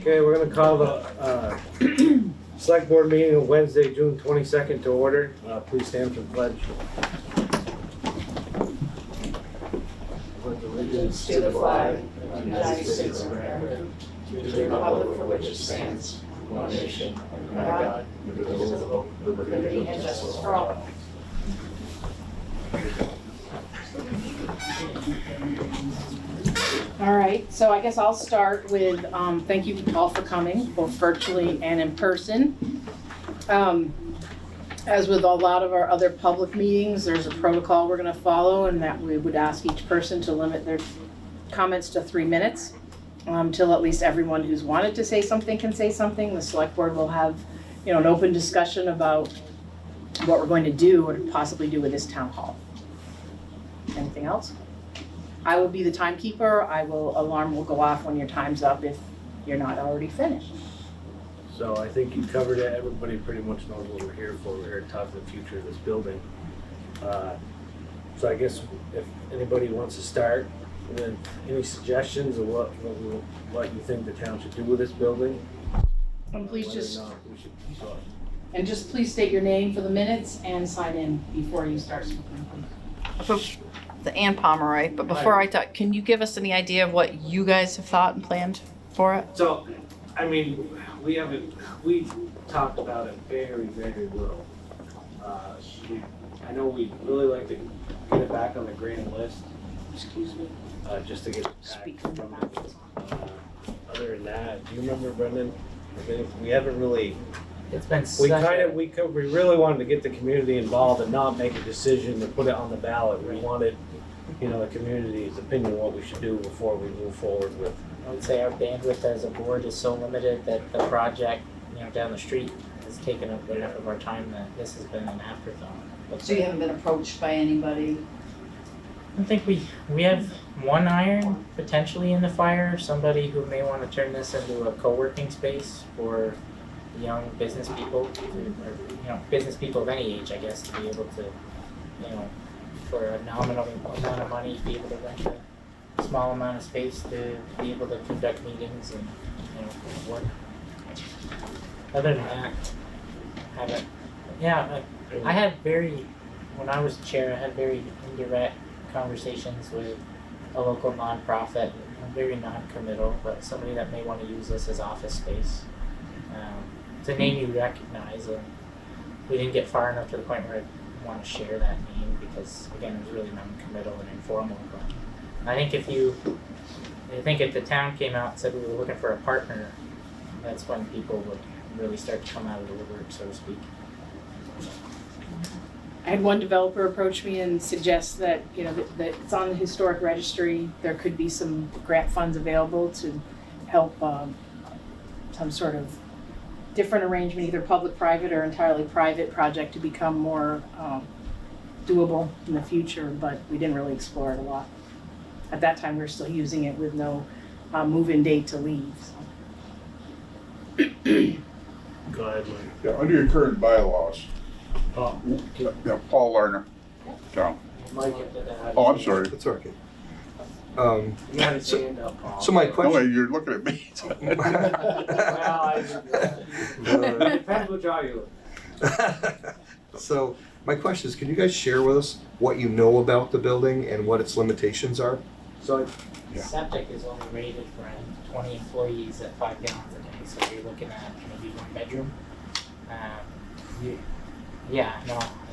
Okay, we're gonna call the select board meeting of Wednesday, June 22nd to order. Please stand for the pledge. With allegiance to the flag of the United States of America, to the republic for which it stands, one nation, under God, indivisible, with liberty and justice for all. All right, so I guess I'll start with thank you all for coming, both virtually and in person. As with a lot of our other public meetings, there's a protocol we're going to follow, and that we would ask each person to limit their comments to 3 minutes till at least everyone who's wanted to say something can say something. The select board will have, an open discussion about what we're going to do or possibly do with this town hall. Anything else? I will be the timekeeper. Alarm will go off when your time's up if you're not already finished. So I think you covered it. Everybody pretty much knows what we're here for. We're here to talk the future of this building. So I guess if anybody wants to start with any suggestions of what you think the town should do with this building. And please whether or just, not we should start. and just please state your name for the minutes and sign in before you start speaking. The Ann Palmer, right? But before I talk, can you give us any idea of what you guys have thought and planned for it? So, I mean, we talked about it very, very little. I know we'd really like to get it back on the grand list. Excuse me. Just to get it Speak back from from the it. Other than that, do you remember, Brendan? We haven't really. It's been We really wanted to get the community involved and not make a decision to put it on the ballot. We wanted, the community's opinion on what we should do before we move forward with. I would say our bandwidth as a board is so limited that the project, down the street has taken up enough of our time that this has been an afterthought. But So you haven't been approached by anybody? I think we have one iron potentially in the fire, somebody who may want to turn this into a co-working space for young business people, or business people of any age, I guess, to be able to, for a nominal amount of money, be able to rent a small amount of space to be able to conduct meetings and work. Other than that, I had when I was chair, I had very indirect conversations with a local nonprofit, very non-committal, but somebody that may want to use this as office space. It's a name you recognize, and we didn't get far enough to the point where I want to share that name because, again, it was really non-committal and informal. But I think if the town came out and said we were looking for a partner, that's when people would really start to come out of the woodwork, so to speak. I had one developer approach me and suggest that, that it's on the historic registry. There could be some grant funds available to help some sort of different arrangement, either public-private or entirely private project to become more doable in the future, but we didn't really explore it a lot. At that time, we were still using it with no move-in date to leave. So. Go ahead, Mike. Yeah, under your current bylaws, Oh, yeah, Paul Lerner, John. Mike, Oh, I'm sorry. That's okay. you had his hand up, Paul. So my No, question, you're looking at me. Well, depends which eye you look. so my question is, can you guys share with us what you know about the building and what its limitations are? So, Yeah. Septic is only rated for 20 employees at 5 gallons a day, so you're looking at maybe 1 bedroom.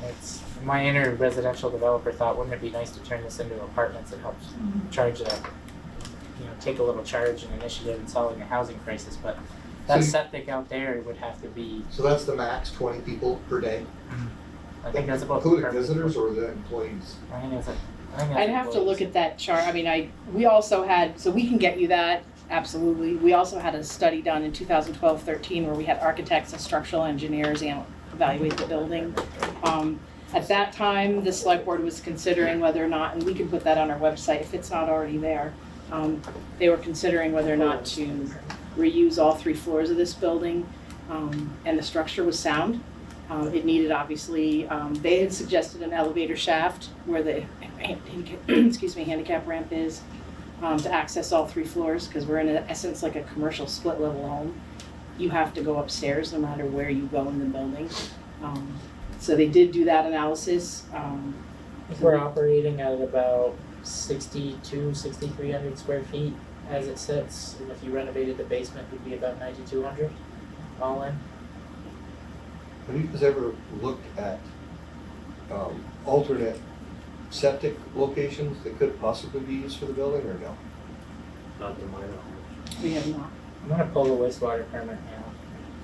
It's my inner residential developer thought, wouldn't it be nice to turn this into apartments and help charge take a little charge and initiative in solving the housing crisis, but that septic out there would have to be, So that's the max, 20 people per day? I think that's about Including visitors or the employees? I think that's I'd have to look at that chart. I mean, we also had, so we can get you that, absolutely. We also had a study done in 2012-13 where we had architects and structural engineers evaluate the building. At that time, the select board was considering whether or not, and we can put that on our website if it's not already there, they were considering whether or not to reuse all 3 floors of this building, and the structure was sound. It needed, obviously, they had suggested an elevator shaft where the handicap ramp is. to access all 3 floors, because we're in essence like a commercial split level home. You have to go upstairs no matter where you go in the building. So they did do that analysis. If we're operating at about 6,300 square feet as it sits, and if you renovated the basement, it would be about 9,200 all in. Have you guys ever looked at alternate septic locations that could possibly be used for the building, or no? Not to my knowledge. We have not. I'm gonna pull the wastewater permit now.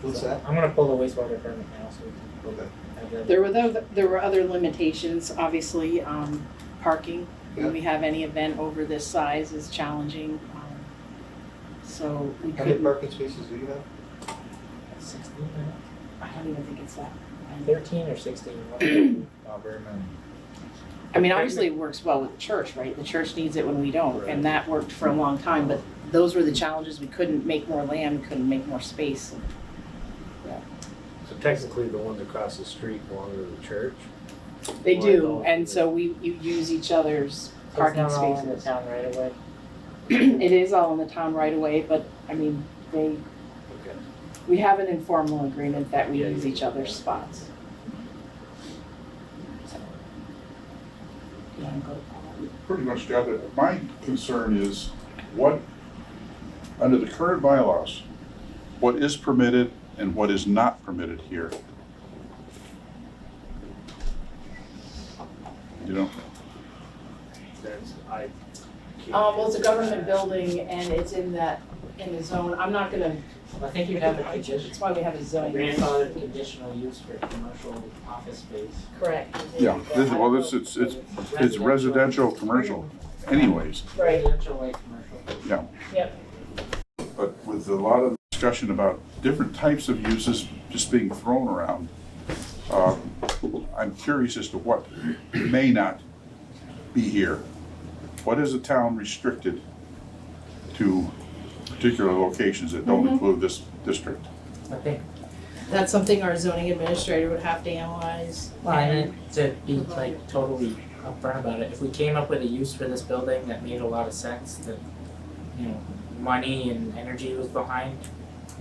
What's So, that? I'm gonna pull the wastewater permit now, so we can Okay. have that. There were other limitations, obviously, parking. Yeah. When we have any event over this size is challenging. So we How many couldn't, parking spaces do you have? 16, I don't even think it's that. 13 or 16? I mean, obviously it works well with the church, right? The church needs it when we don't, and that worked for a long time, but those were the challenges. We couldn't make more land, we couldn't make more space. So technically, the ones across the street belong to the church. They Why do, don't and they? so you use each other's So it's parking not all in the spaces. town right away. It is all in the town right away, but I mean, Okay. we have an informal agreement that we Yeah, use you- each other's spots. So, you wanna go to Paul? Pretty much got it. My concern is what, under the current bylaws, what is permitted and what is not permitted here. You know, That's, I can't. Well, it's a government building and it's in the zone. I'm not gonna, I think you'd have a condition, that's why we have a zoning. grandfathered conditional use for commercial office space. Correct. yeah, it's residential, commercial anyways. Right. Residential like commercial. Yeah. Yep. But with a lot of discussion about different types of uses just being thrown around, I'm curious as to what may not be here. What is the town restricted to particular locations that don't include this district? I think, That's something our zoning administrator would have to analyze. well, and to be like totally upfront about it, if we came up with a use for this building that made a lot of sense, that, you know, money and energy was behind,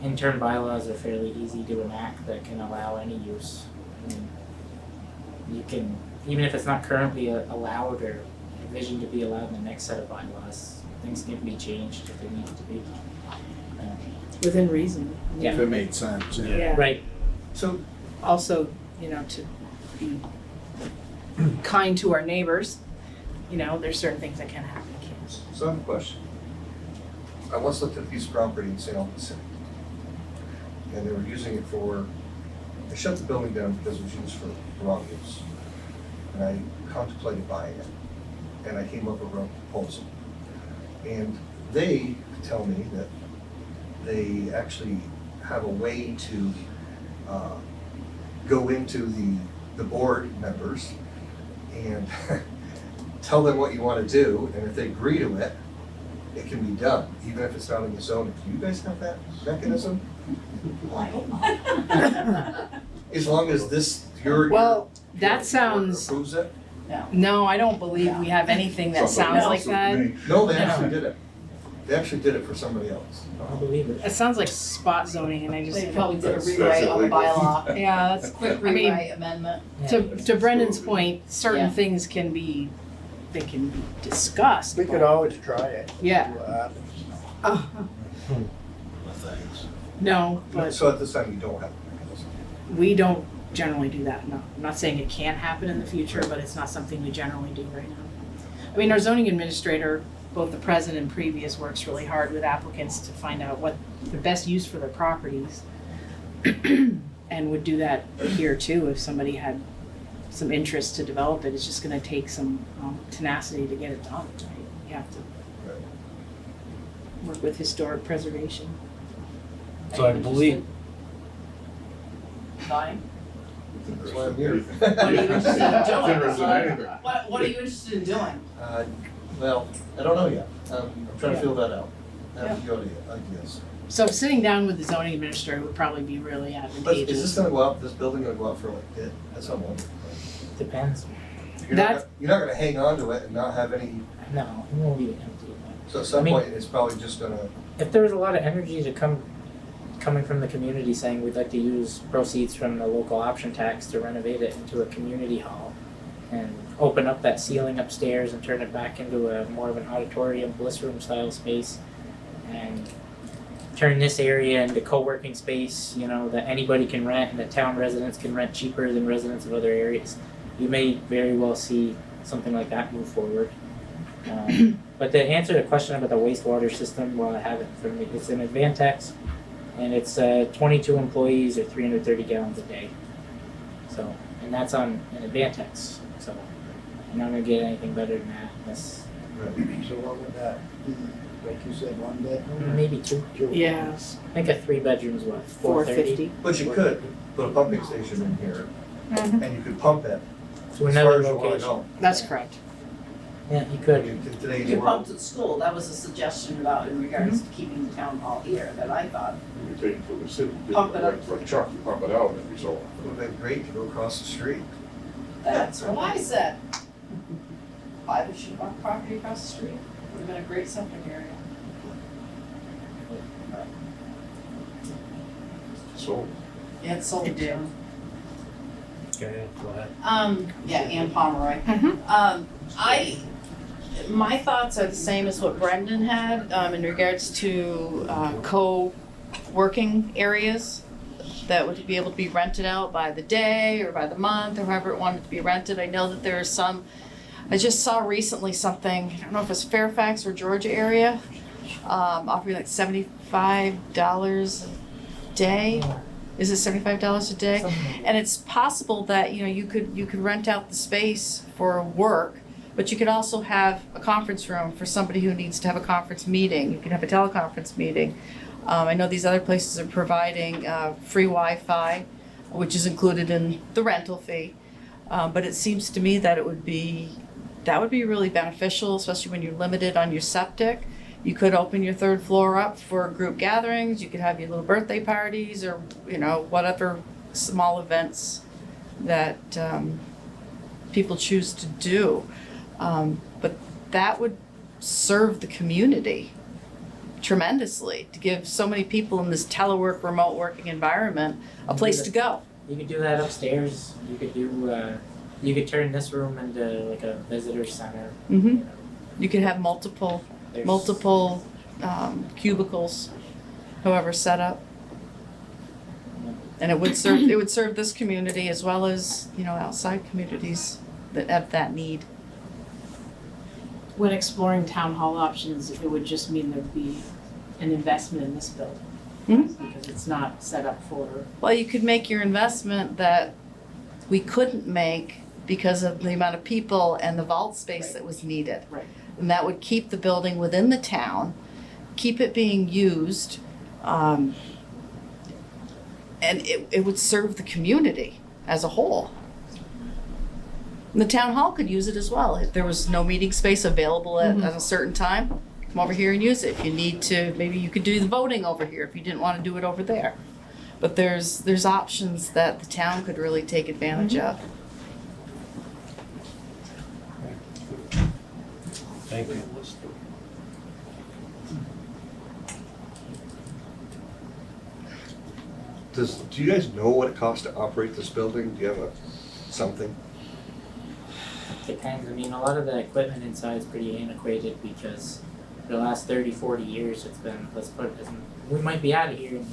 interim bylaws are fairly easy to enact that can allow any use. I mean, you can, even if it's not currently allowed or envisioned to be allowed in the next set of bylaws, things can be changed if they need to be. Within reason. Yeah. If it made sense, yeah. Yeah. Right. So also, you know, to be kind to our neighbors, you know, there's certain things that can happen, can't. So I have a question. I once looked at a piece of property in St. Albans City, and they were using it for, they shut the building down because it was used for wrong use. And I contemplated buying it, and I came up with a proposal. And they tell me that they actually have a way to go into the board members and tell them what you want to do, and if they agree to it, it can be done, even if it's not in the zoning. Do you guys have that mechanism? As long as this, your Well, your that board sounds, approves it? no, I don't believe we have anything that sounds like that. No, they actually did it. They actually did it for somebody else. I believe it. It sounds like spot zoning and I just. They probably did a That's rewrite on the illegal. bylaw, Yeah, that's, quick I mean, rewrite amendment. to Brendan's point, certain Yeah. things can be, they can be discussed. We could but- always try it. Yeah. See what happens. Thanks. No, but So at this time, you don't have a mechanism. we don't generally do that, no. I'm not saying it can't happen in the future, but it's not something we generally do right now. I mean, our zoning administrator, both the present and previous, works really hard with applicants to find out what the best use for their properties. And would do that here too, if somebody had some interest to develop it. It's just gonna take some tenacity to get it done, right? You have to work with historic preservation. So I believe, Fine. That's why I'm here. What are you interested in doing? Interested in anything. What are you interested in doing? Well, I don't know yet. I'm trying to feel that out. I have a few ideas. So sitting down with the zoning administrator would probably be really But is advantageous. this gonna go out, this building gonna go out for like bid? That's what I'm wondering. Depends. You're not gonna hang on to it and not have any, No, it won't be empty. So at some I mean- point, it's probably just gonna, If there was a lot of energy coming from the community saying we'd like to use proceeds from the local option tax to renovate it into a community hall and open up that ceiling upstairs and turn it back into a more of an auditorium, bliss room style space, and turn this area into co-working space, you know, that anybody can rent and that town residents can rent cheaper than residents of other areas. You may very well see something like that move forward. But to answer the question about the wastewater system, well, I have it for me. It's an Advantex, and it's 22 employees or 330 gallons a day. So, and that's on an Advantex. So, I'm not gonna get anything better than that. Unless So what would that be, like you said, one bedroom? maybe two. Yeah, I think a 3-bedroom is what, 430 but you could put a pumping station in here, Mhm. and you could pump it to as another far as you wanna location. go. That's correct. Yeah, you I could. mean, in today's You world, pumped at school, that was a suggestion about in regards to keeping the town hall here that I thought. You take it from the city, you Pump it up. right truck, you pump it out every so often. it would have been great to go across the street. That's what I said. Buy the shoebox property across the street, would have been a great septic area. So, Yeah, it's sold there. Okay, go ahead. Yeah, Ann Pomeroy. Mhm. My thoughts are the same as what Brendan had, in regards to, co-working areas that would be able to be rented out by the day or by the month or however it wanted to be rented. I know that there are some, I just saw recently something, I don't know if it's Fairfax or Georgia area, offering like $75 a day. Is it $75 a day? And it's possible that, you know, you could rent out the space for work, but you could also have a conference room for somebody who needs to have a conference meeting. You can have a teleconference meeting. I know these other places are providing free Wi-Fi, which is included in the rental fee. But it seems to me that that would be really beneficial, especially when you're limited on your septic. You could open your third floor up for group gatherings. You could have your little birthday parties or, you know, whatever small events that people choose to do. But that would serve the community tremendously to give so many people in this telework, remote working environment a place to go. You could do that upstairs. You could do. You could turn this room into like a visitor center. Mm-hmm. You know, You could have multiple there's- cubicles, however set up. And it would serve this community as well as, you know, outside communities that have that need. When exploring town hall options, it would just mean there'd be an investment in this building. Because it's not set up for, Well, you could make your investment that we couldn't make because of the amount of people and the vault space that was needed. Right. And that would keep the building within the town, keep it being used, and it would serve the community as a whole. And the town hall could use it as well. If there was no meeting space available at a certain time, come over here and use it. If you need to, maybe you could do the voting over here if you didn't want to do it over there. But there's options that the town could really take advantage of. Thank you. Do you guys know what it costs to operate this building? Do you have something? Depends. I mean, a lot of the equipment inside is pretty antiquated because for the last 30, 40 years it's been, we might be out of here in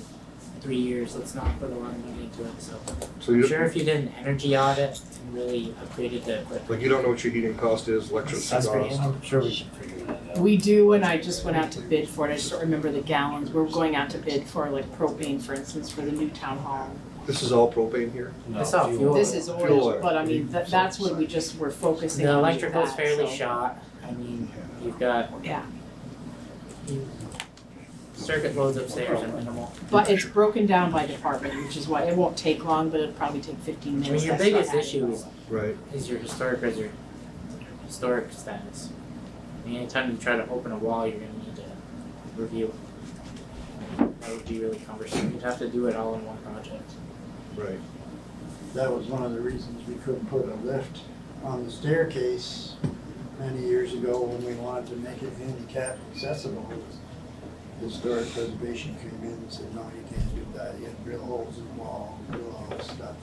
3 years. Let's not put a lot of money into it. So So I'm you, sure if you did an energy audit and really upgraded the equipment. like, you don't know what your heating cost is, electricity That's pretty cost? I'm sure we can figure that out. we do, and I just went out to bid for it, I just don't remember the gallons. We're going out to bid for like propane, for instance, for the new town hall. This is all propane here? No, It's all fuel. This is Fuel oil, oil. but I mean, that's what we just were focusing The on. with electrical's that, fairly so- shot. I mean, you've got Yeah, circuit loads upstairs are minimal. but it's broken down by department, which is why it won't take long, but it'll probably take 15 I minutes. mean, your to start biggest adding issue those. Right. is your historic status. I mean, anytime you try to open a wall, you're gonna need to review it. That would be really cumbersome. You'd have to do it all in one project. Right. That was one of the reasons we couldn't put a lift on the staircase many years ago when we wanted to make it handicap accessible. Historic preservation came in and said, no, you can't do that, you have to drill holes in the wall, do all this stuff.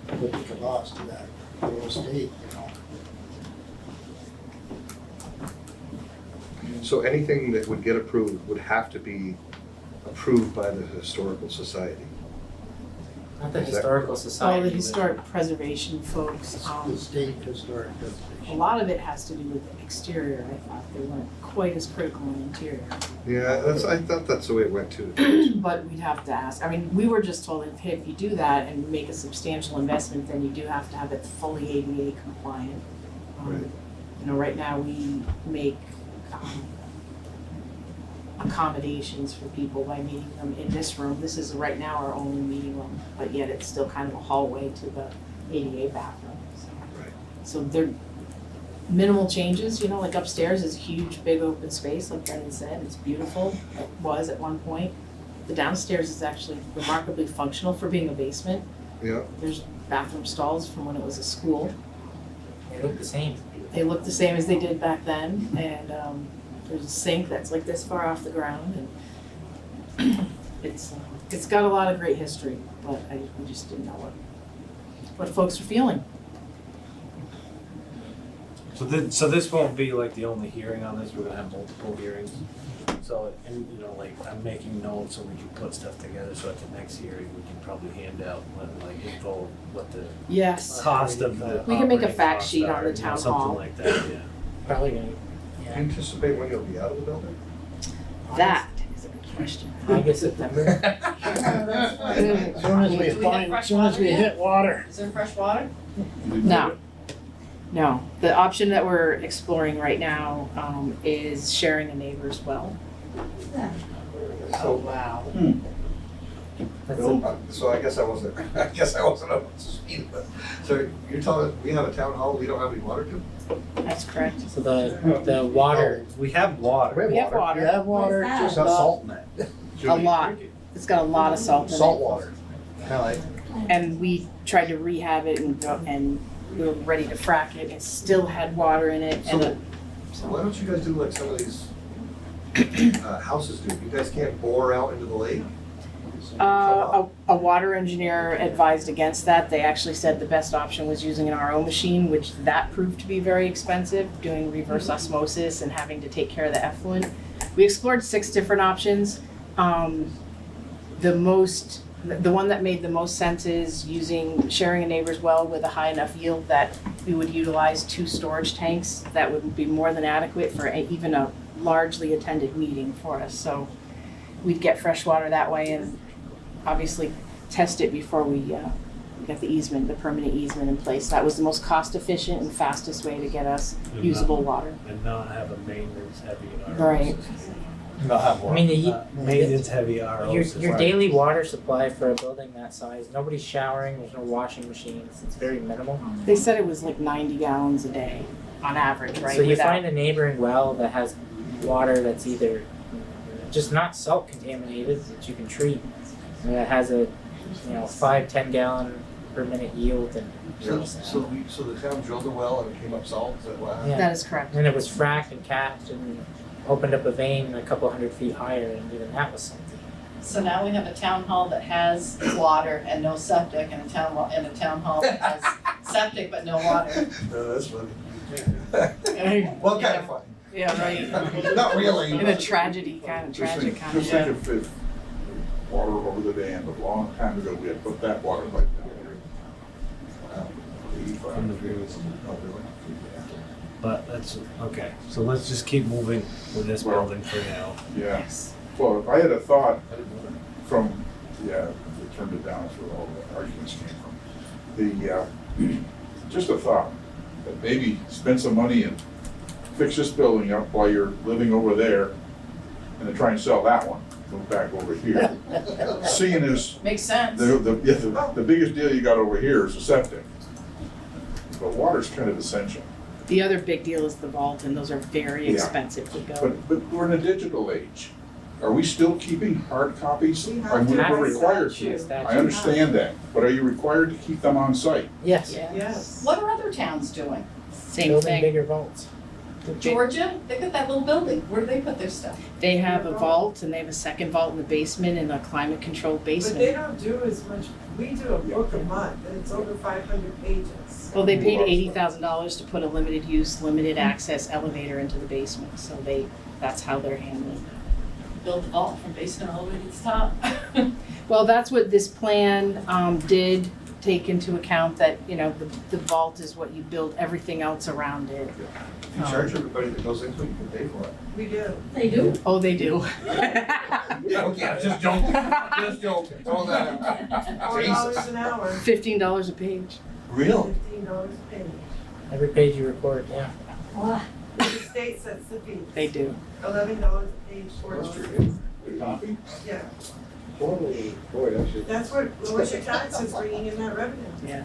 Put the kibosh to that whole state, you know. So anything that would get approved would have to be approved by the Historical Society. Not the Is that- historical All society. the but- historic preservation folks, The state historic a preservation. lot of it has to do with the exterior, I thought, they weren't quite as critical in interior. Yeah, I thought that's the way it went too. But we'd have to ask, I mean, we were just told that, hey, if you do that and make a substantial investment, then you do have to have it fully ADA compliant. Right. You know, right now we make accommodations for people by meeting them in this room. This is right now our only meeting room, but yet it's still kind of a hallway to the ADA bathroom, so. Right. So they're minimal changes, you know, like upstairs is a huge, big open space, like Brendan said, it's beautiful, it was at one point. The downstairs is actually remarkably functional for being a basement. Yeah, There's bathroom stalls from when it was a school. They look the same. They look the same as they did back then, and there's a sink that's like this far off the ground, and it's got a lot of great history, but we just didn't know what folks are feeling. So this won't be like the only hearing on this, we're gonna have multiple hearings. So, and you know, like, I'm making notes so we can put stuff together, so at the next hearing, we can probably hand out, like, info, what the Yes. cost of the We can make a operating fact costs sheet on are, the you know, town something hall. like that, yeah. Probably gonna, do you yeah, anticipate when you'll be out of the building? That is a good question. August, September. As soon as we Do we get fresh water yet? hit water. Is there fresh water? No. No, the option that we're exploring right now is sharing a neighbor's well. So, Wow. That's so I guess I wasn't up to speed, but, so you're telling us we have a town hall, we don't have any water to? That's correct. So the water, We have water. We have water. You have water, What's just that? not salt in it. A lot. It's got a lot of salt in it. Salt water. Kinda like, And we tried to rehab it and we were ready to frack it. It still had water in it. And So why don't you guys do like some of these houses do? You guys can't bore out into the lake? a water engineer advised against that. They actually said the best option was using an RO machine, which that proved to be very expensive, doing reverse osmosis and having to take care of the effluent. We explored 6 different options. The one that made the most sense is sharing a neighbor's well with a high enough yield that we would utilize 2 storage tanks that would be more than adequate for even a largely attended meeting for us. So we'd get fresh water that way and obviously test it before we got the permanent easement in place. That was the most cost efficient and fastest way to get us usable water. And not have a maintenance heavy Right. I mean, maintenance heavy RO. your daily water supply for a building that size, nobody's showering, there's no washing machines, it's very minimal. They said it was like 90 gallons a day on average, right? So you Without- find a neighboring well that has water that's either just not salt contaminated that you can treat, and that has a 5-10 gallon per minute yield and So the town drilled a well and it came up salt, is that what happened? Yeah. That is correct. And it was fracked and capped and opened up a vein a couple hundred feet higher, and even that was something. So now we have a town hall that has water and no septic, and a town hall that has septic but no water. No, that's funny. Well, kind of funny. Yeah, right. Not really. In a tragedy, Just tragic think, kind of just way. think if water over the dam, a long time ago, we had put that water pipe down. From the views. Oh, really? But that's, okay, so let's just keep moving with this Well- building for now. Yeah, Yes. well, if I had a thought from, they turned it down, that's where all the arguments came from. Just a thought, that maybe spend some money and fix this building up while you're living over there, and then try and sell that one, move back over here. Seeing as Makes sense. the biggest deal you got over here is the septic. But water's kind of essential. The other big deal is the vault, and those are very Yeah. expensive to go. But we're in a digital age. Are we still keeping hard copies? We have Are we to. we're required Statute. to? I understand that, but are you required to keep them on site? Yes. What are other towns doing? Same Building thing. bigger vaults. Georgia, they got that little building, where do they put their stuff? They have a vault and they have a second vault in the basement and a climate controlled But they basement. don't do as much, we do a book a month, and it's over 500 pages. Well, they paid $80,000 to put a limited use, limited access elevator into the basement, so that's how they're handling it. Built a vault from basement all the way to the top. Well, that's what this plan did take into account, that, you know, the vault is what you build everything else around it. If you charge everybody that goes into it, you can pay for it. We do. They do. Oh, they do. Yeah, okay, I'm just joking, just joking, throw that out. $4 an hour, $15 a page. Really? $15 a page. Every page you record, yeah. The state sets the fee, They do. $11 a page, That's $4. true. The copy? Yeah, Boy, that's it. that's what, what's your taxes bringing in that revenue? Yeah.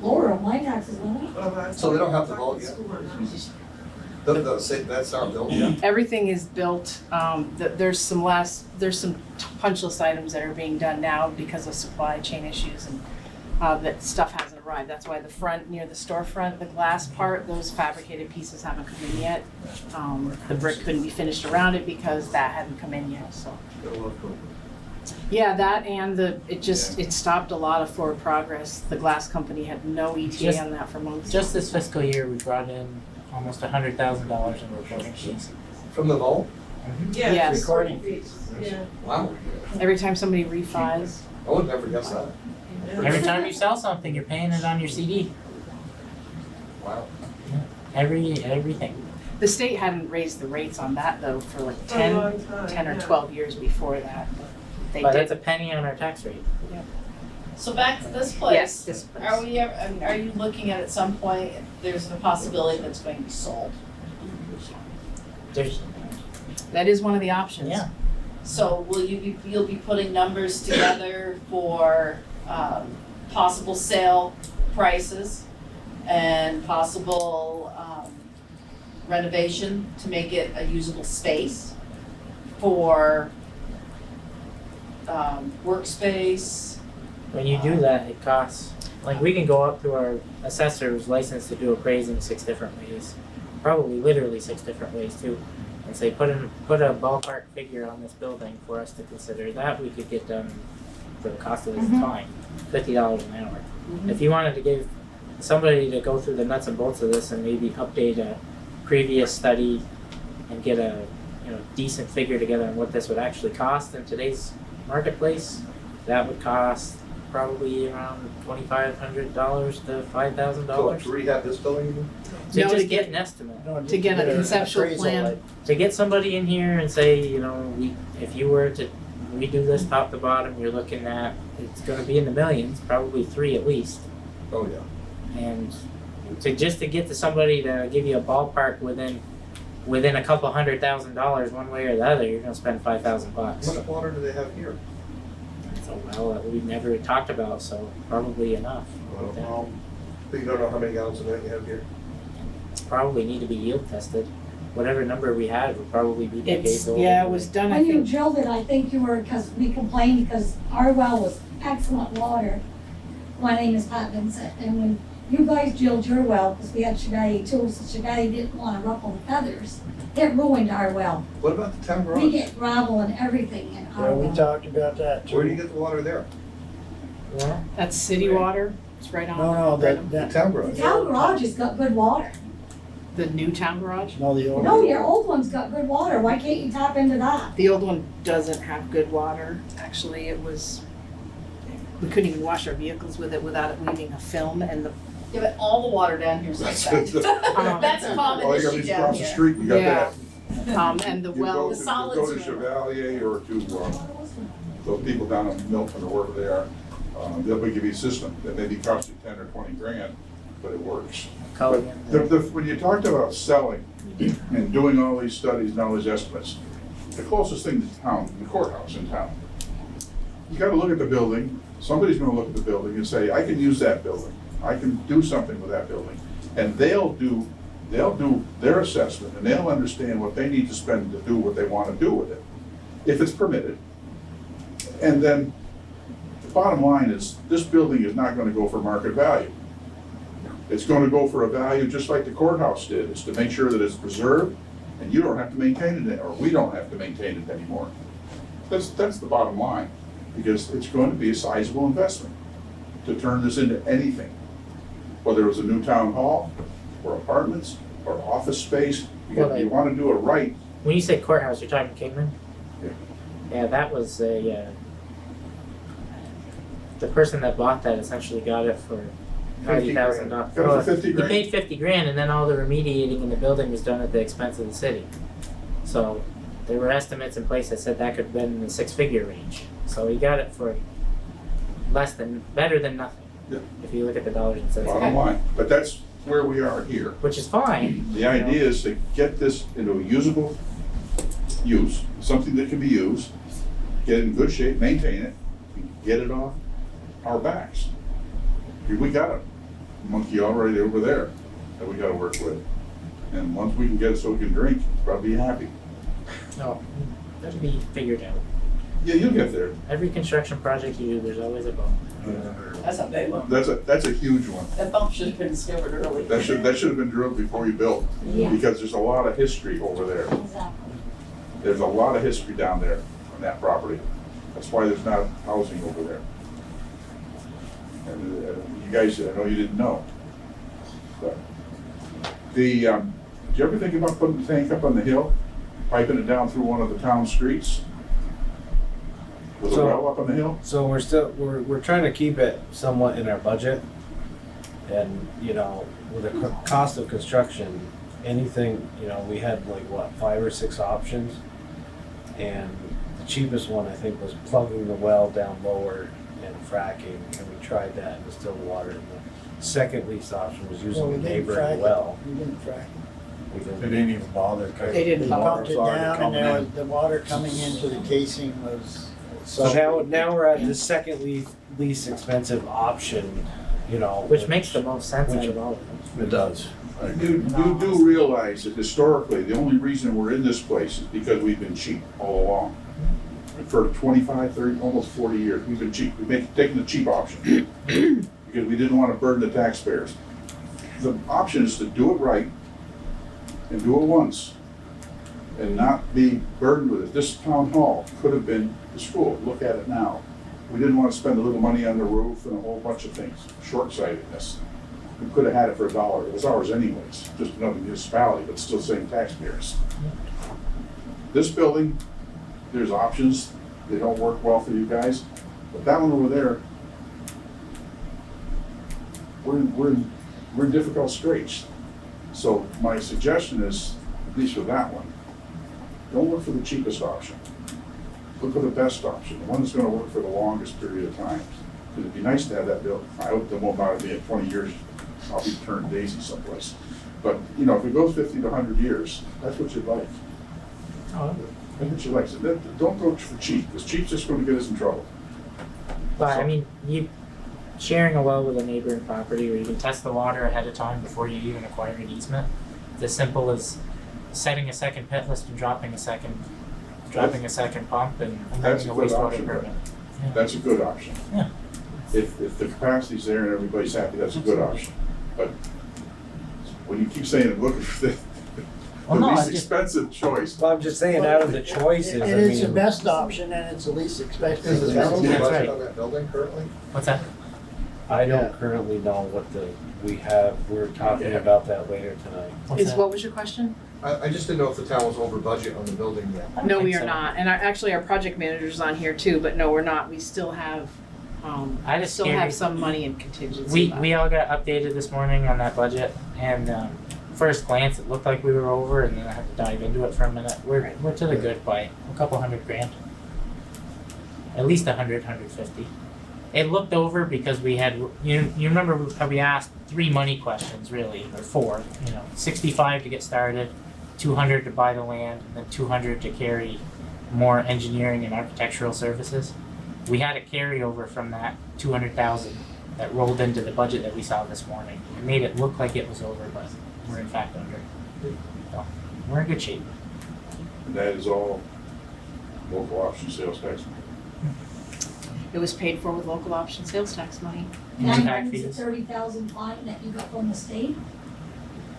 Laura, my taxes went up. Well, that's So they don't what have the I'm vault talking yet? school on that. That's not built yet? Everything is built. There's some punch list items that are being done now because of supply chain issues, and that stuff hasn't arrived. That's why the front, near the storefront, the glass part, those fabricated pieces haven't come in yet. The brick couldn't be finished around it because that hadn't come in yet, so. Yeah, that and it stopped a lot of forward progress. The glass company had no ETA on that for months. Just this fiscal year, we brought in almost $100,000 in reporting fees. From the vault? Yeah, Yes. recording fees, yeah. Wow, Every time somebody refiles. I would never guess that. Every time you sell something, you're paying it on your CD. Wow. Everything. The state hadn't raised the rates on that though for like For a long time, 10 or yeah. 12 years before that. They But did. that's a penny on our tax rate. So back to this place. Yes, this place. Are we ever, I mean, are you looking at some point, there's a possibility that it's going to be sold? There's, That is one of the options. yeah. So you'll be putting numbers together for possible sale prices and possible renovation to make it a usable space for workspace. When you do that, it costs, like we can go up to our assessor's license to do appraising 6 different ways. Probably literally 6 different ways too. And say, put a ballpark figure on this building for us to consider. That we could get done for the cost of this fine, $50 an hour. If you wanted to give somebody to go through the nuts and bolts of this and maybe update a previous study and get a decent figure together on what this would actually cost in today's marketplace, that would cost probably around $2,500 to $5,000. To rehab this building, you mean? To No, just to get an estimate. To get a conceptual plan. To get somebody in here and say, if you were to redo this top to bottom, you're looking at, it's gonna be in the millions, probably 3 at least. Oh, yeah. And to get to somebody to give you a ballpark within a couple $100,000 one way or the other, you're gonna spend $5,000. How much water do they have here? It's a well that we've never talked about, so probably enough. But you don't know how many gallons a minute you have here? Probably need to be yield tested. Whatever number we had would probably be the gauge over. It was done, I When you think. drilled it, I think you were, because we complained because our well was excellent water. My name is Pat Vincent, and when you guys drilled your well, because we had Chevalier tools, so Chevalier didn't want to ruffle the feathers, it ruined our well. What about the town We garage? get gravel and everything in our Yeah, we well. talked about that too. Where do you get the water there? Yeah. That's city water. It's right on. No, right on The that, town The garage? town garage has got good water. The new town garage. no, the old. No, your old one's got good water. Why can't you tap into that? The old one doesn't have good water. Actually, we couldn't even wash our vehicles with it without it leaving a film, and Yeah, but all the water down here is like that. That's a common All you issue gotta do is down across the here. street, you got Yeah. that. and the You well. go The to, solids go to room. Chevalier or to, those people down in Milton or wherever they are, they'll give you a system that maybe costs you 10 or 20 grand, but it works. Culligan. When you talked about selling and doing all these studies and all these estimates, the closest thing to town, the courthouse in town. You gotta look at the building, somebody's gonna look at the building and say, I can use that building, I can do something with that building. And they'll do their assessment and they'll understand what they need to spend to do what they wanna do with it, if it's permitted. And then, the bottom line is, this building is not gonna go for market value. It's gonna go for a value just like the courthouse did, is to make sure that it's preserved, and you don't have to maintain it, or we don't have to maintain it anymore. That's the bottom line, because it's going to be a sizable investment to turn this into anything. Whether it was a new town hall, or apartments, or office space, you wanna do it right. When you say courthouse, you're talking Kingman? Yeah. Yeah, that was the person that bought that essentially got it for $90,000. Got it for 50 He grand. paid $50,000 and then all the remediating in the building was done at the expense of the city. So there were estimates in place that said that could have been in the six-figure range. So he got it for better than nothing. Yeah. If you look at the dollars and cents. Bottom line, but that's where we are here. Which is fine. The idea is to get this into a usable use, something that can be used, get it in good shape, maintain it, get it off our backs. We got a monkey already over there that we gotta work with. And once we can get it so we can drink, we'll be happy. No, that'll be figured out. Yeah, you'll get there. Every construction project you do, there's always a bump. That's a big one. That's a huge one. That bump should have been discovered early. That should have been drilled before you built, Yeah. because there's a lot of history over there. Exactly. There's a lot of history down there on that property. That's why there's not housing over there. And you guys, I know you didn't know. But did you ever think about putting the tank up on the hill, piping it down through one of the town streets? With a So- well up on the hill? So we're trying to keep it somewhat in our budget. And, you know, with the cost of construction, anything, you know, we had like what, 5 or 6 options? And the cheapest one, I think, was plugging the well down lower and fracking, and we tried that and distilled water. And the second least option was using a neighboring well. We didn't frack. We They didn't, didn't even bother. 'Cause They didn't We bother. pumped it Water's already down and coming there in. was, the water coming into the casing was. so now we're at the second least expensive option, you know. Which makes the most sense out which- of all of them. It does. You do realize that historically, the only reason we're in this place is because we've been cheap all along. For 25, 30, almost 40 years, we've been cheap. We've taken the cheap option because we didn't want to burden the taxpayers. The option is to do it right and do it once and not be burdened with it. This town hall could have been the school. Look at it now. We didn't want to spend a little money on the roof and a whole bunch of things. Short-sightedness. We could have had it for $1. It was ours anyways, just another municipality, but still same taxpayers. This building, there's options. They don't work well for you guys, but that one over there, we're in difficult straits. So my suggestion is, at least for that one, don't look for the cheapest option. Look for the best option, the one that's gonna work for the longest period of time. Because it'd be nice to have that built. I hope it won't bother me in 20 years, I'll be turned daisy someplace. But, you know, if it goes 50 to 100 years, that's what you'd like. Oh, That's what you like. So don't go for cheap, because cheap's just gonna get us in trouble. but I mean, you sharing a well with a neighboring property where you can test the water ahead of time before you even acquire an easement. It's as simple as setting a second pit list and dropping a second pump and That's amending a a good wastewater option, permit. That's a good option. Yeah. If the capacity's there and everybody's happy, that's a good option. But when you keep saying, look for the Well, no, least I just- expensive choice, Well, I'm just saying, out of the choices, I It is the mean, best option and it's the least expensive. Is the town's That's budget right. on that building currently? What's that? I don't currently know what we're talking about that later tonight. What's Is that? what was your question? I just didn't know if the town was over budget on the building yet. I don't No, think we are so. not. And actually, our project manager's on here too, but no, we're not. We still have, I just still scared have me. some money in contingency. We all got updated this morning on that budget, and first glance it looked like we were over, and then I had to dive into it for a minute. We're to the good by a couple $100,000, at least 150. It looked over because we had you remember how we asked 3 money questions really, or 4. 65 to get started, 200 to buy the land, and then 200 to carry more engineering and architectural services. We had a carryover from that 200,000 that rolled into the budget that we saw this morning. It made it look like it was over, but we're in fact under. So we're in good shape. and that is all local option sales tax. It was paid for with local option sales tax money. Impact fees. 930,000 fine that you got from the state.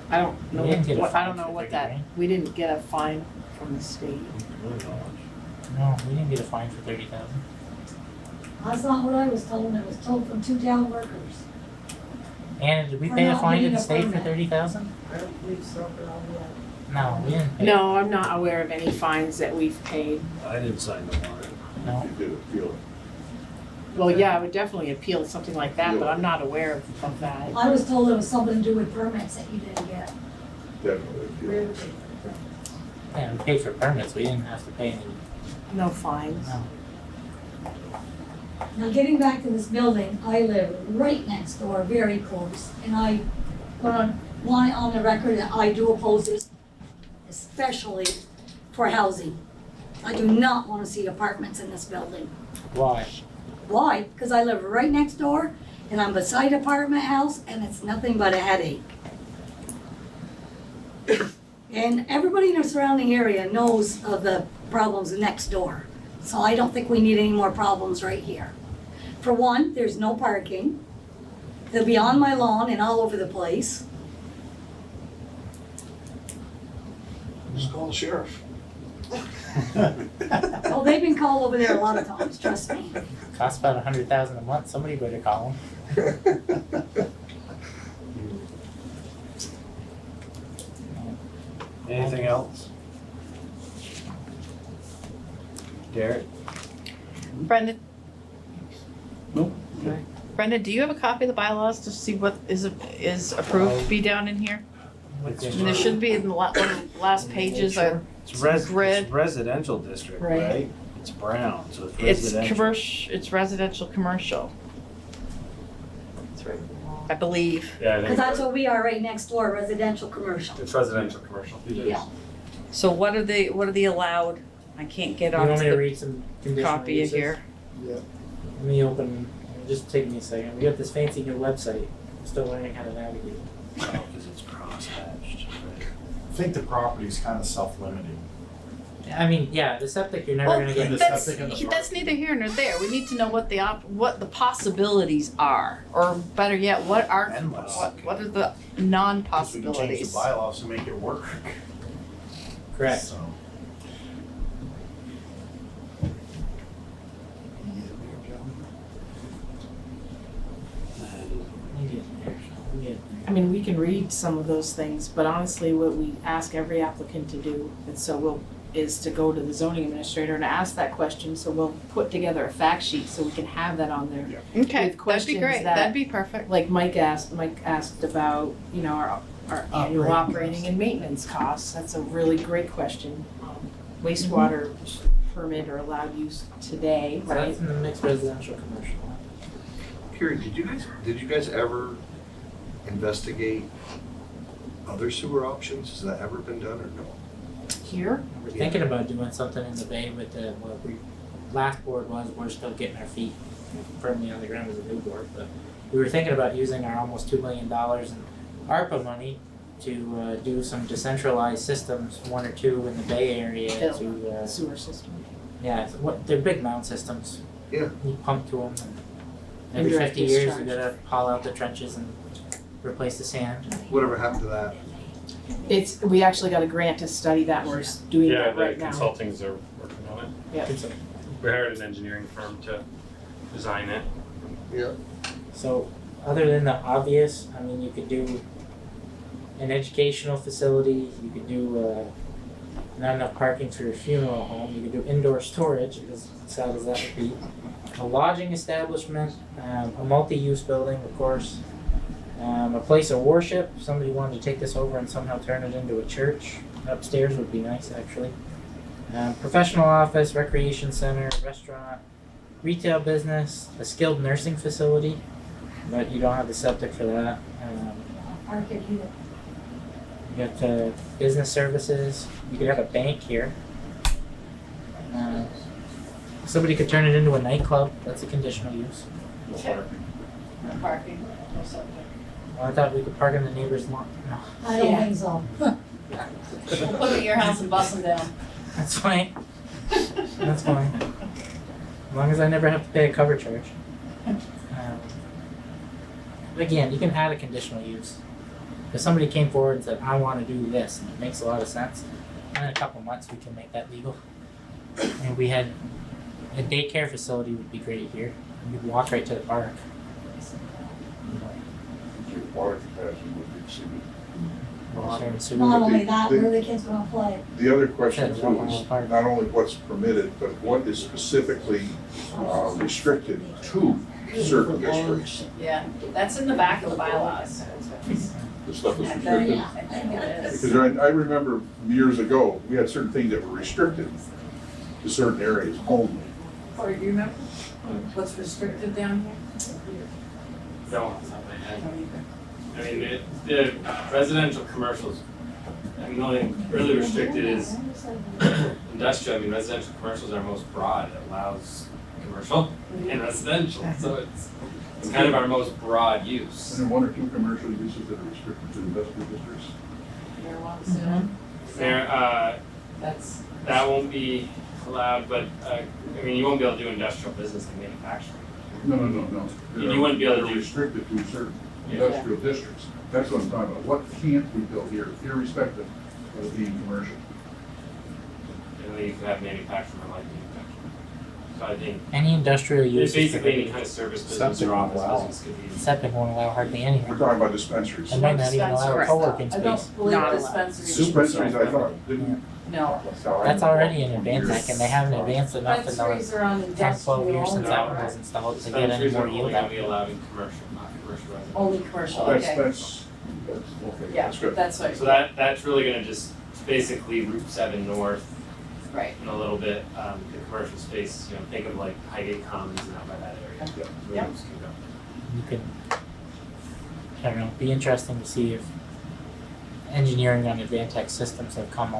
I don't know We didn't get a what, I fine don't know for what 30 that, grand. we didn't get a fine from the state. No, we didn't get a fine for 30,000. That's not what I was told. I was told from 2 town workers. And did we For pay a not fine to getting the a state for permit. 30,000? I don't believe so, but I'll, No, we didn't pay. No, I'm not aware of any fines that we've paid. I didn't sign the warrant. No. You did appeal it. Well, yeah, I would definitely appeal something like that, but I'm not aware of that. I was told it was something to do with permits that you didn't get. Definitely appeal it. Yeah, we paid for permits. We didn't have to pay any. No fines. No. Now, getting back to this building, I live right next door, very close, and I want it on the record that I do oppose this, especially for housing. I do not want to see apartments in this building. Why? Why? Because I live right next door, and I'm beside an apartment house, and it's nothing but a headache. And everybody in the surrounding area knows of the problems next door. So I don't think we need any more problems right here. For one, there's no parking. They'll be on my lawn and all over the place. Just call the sheriff. Well, they've been called over there a lot of times, trust me. Costs about 100,000 a month. Somebody better call them. Anything else? Derek? Brendan? Nope. Brendan, do you have a copy of the bylaws to see what is approved to be down in here? What's I mean, there should be in the one of the last pages, It's grid. residential district, Right. right? It's brown, so it's It's residential. commercial, it's residential commercial. I believe. Yeah, I Because think that's what we are right next door, residential commercial. it's residential commercial. Yeah. So what are the allowed? I can't get You on want me to the read some conditional copy of uses? here. yeah. Let me open, just take me a second. We got this fancy new website. I'm still learning how to navigate. Oh, because it's cross-hatched, right? I think the property's kind of self-limiting. I mean, yeah, the septic you're never Well, gonna get. the that's, septic and the that's parking. neither here nor there. We need to know what the possibilities are, or better yet, what are Endless. what are the Because we can change non-possibilities? the bylaws to make it work. Correct. So, You get there, Sean. You get I mean, we can read some of those things, but honestly, what we ask every applicant to do, and so is to go to the zoning administrator and ask that question, so we'll put together a fact sheet so we can have that on there. Okay, With that'd be questions great. that- That'd be perfect. Like Mike asked about, our annual Operating operating and maintenance costs, that's a really great question. Wastewater permit or allowed use today, So right? that's in the mixed residential commercial. Carrie, did you guys ever investigate other sewer options? Has that ever been done or no? Here, We're thinking about doing something in the bay with the, what we, last board was, we're still getting our feet firmly on the ground as a new board, but we were thinking about using our almost $2 million in ARPA money to do some decentralized systems, one or two in the bay area to, sewer system. yeah, they're big mound systems. Yeah. You pump to them and every Indirect 50 years you discharge. gotta haul out the trenches and replace the sand. Whatever happened to that? We actually got a grant to study that, we're doing Yeah, that right the now. consultings are working on it. Yeah. We hired an engineering firm to design it. Yeah. So, other than the obvious, I mean, you could do an educational facility, you could do not enough parking for your funeral home, you could do indoor storage, as sad as that would be, a lodging establishment, a multi-use building, of course, a place of worship, if somebody wanted to take this over and somehow turn it into a church, upstairs would be nice, actually. Professional office, recreation center, restaurant, retail business, a skilled nursing facility, but you don't have the septic for that. Parking either. You got business services. You could have a bank here. Somebody could turn it into a nightclub. That's a conditional use. No parking, no subject. Well, I thought we could park in the neighbor's lawn. No, I don't Yeah. think so. We'll put it at your house and bust them down. that's fine. That's fine. As long as I never have to pay a cover charge. Again, you can add a conditional use. If somebody came forward and said, I want to do this, and it makes a lot of sense, in a couple months we can make that legal. And we had a daycare facility would be great here. You could walk right to the park. Your water capacity would be exceeded. Water and sewer. Not only that, where are the kids gonna play? The other question Yeah, too is park. not only what's permitted, but what is specifically restricted to certain districts. Yeah, that's in the back of the bylaws. The stuff is I restricted. think, I think it is. Because I remember years ago, we had certain things that were restricted to certain areas only. Or do you remember what's restricted down here? Don't off the top of my head. I mean, the residential commercials, I mean, the only really restricted is industrial. I mean, residential commercials are most broad. It allows commercial and residential, so it's kind of our most broad use. And then one or two commercial uses that are restricted to industrial districts. Marijuana sale? There, That's, that won't be allowed, but, I mean, you won't be able to do industrial business and manufacturing. No. You wouldn't be able to They're do- restricted to certain Yeah. industrial districts. That's what I'm talking about. What can't we build here, irrespective of being commercial? And then you could have manufacturing or light manufacturing. So I think Any industrial use. it's basically any kind of service business Septic or office won't allow. business could be. Septic won't allow hardly anything. We're talking about dispensaries. And might not even allow a Dispensaries. co-working I space. don't believe Not allowed. dispensaries. Dispensaries, I thought, didn't. No. That's already in advance, like, and they haven't advanced enough in the Dispensaries are on 10, 12 years since that one industrial, was installed to get any Dispensaries more are only yield gonna out. be allowed in commercial, not commercial residential. only commercial, That's, okay. that's, okay, Yeah, that's good. that's right, So that's really gonna just basically Route 7 North right. and a little bit, the commercial space, you know, think of like Highgate Commons and out by that area. Yeah. Where Yep. those can go. You can, I don't know, be interesting to see if engineering on Advantech systems have come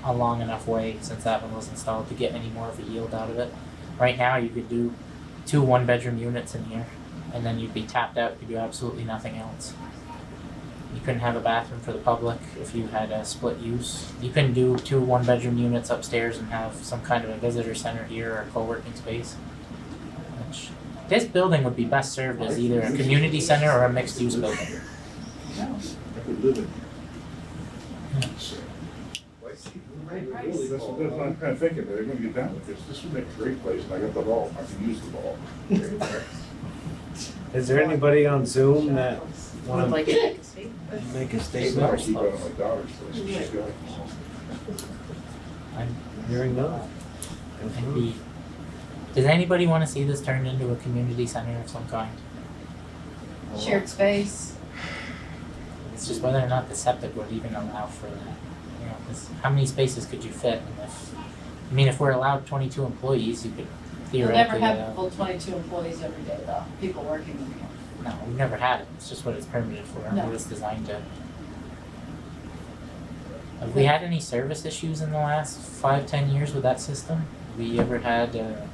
a long enough way since that one was installed to get any more of a yield out of it. Right now, you could do 2 one-bedroom units in here, and then you'd be tapped out, you could do absolutely nothing else. You couldn't have a bathroom for the public if you had a split use. You couldn't do 2 one-bedroom units upstairs and have some kind of a visitor center here or a co-working space. Which, this building would be best served as either a community center or a mixed-use building. I could live in here. That's what I'm kind of thinking, they're gonna get down with this. This would make a great place, and I got the ball, I can use the ball. Is there anybody on Zoom that wanna Would like it. make a I'll statement? keep it on my daughter's place. She's got it. I'm, Hearing none. I'd be, does anybody want to see this turned into a community center of some kind? Shared space. It's just whether or not the septic would even allow for that. You know, 'cause how many spaces could you fit? And if we're allowed 22 employees, you could You'll never theoretically. have full 22 employees every day though, people working in here. No, we've never had it. It's just what it's permitted for. No. What it's designed to. Have we had any service issues in the last 5-10 years with that system? Have we ever had a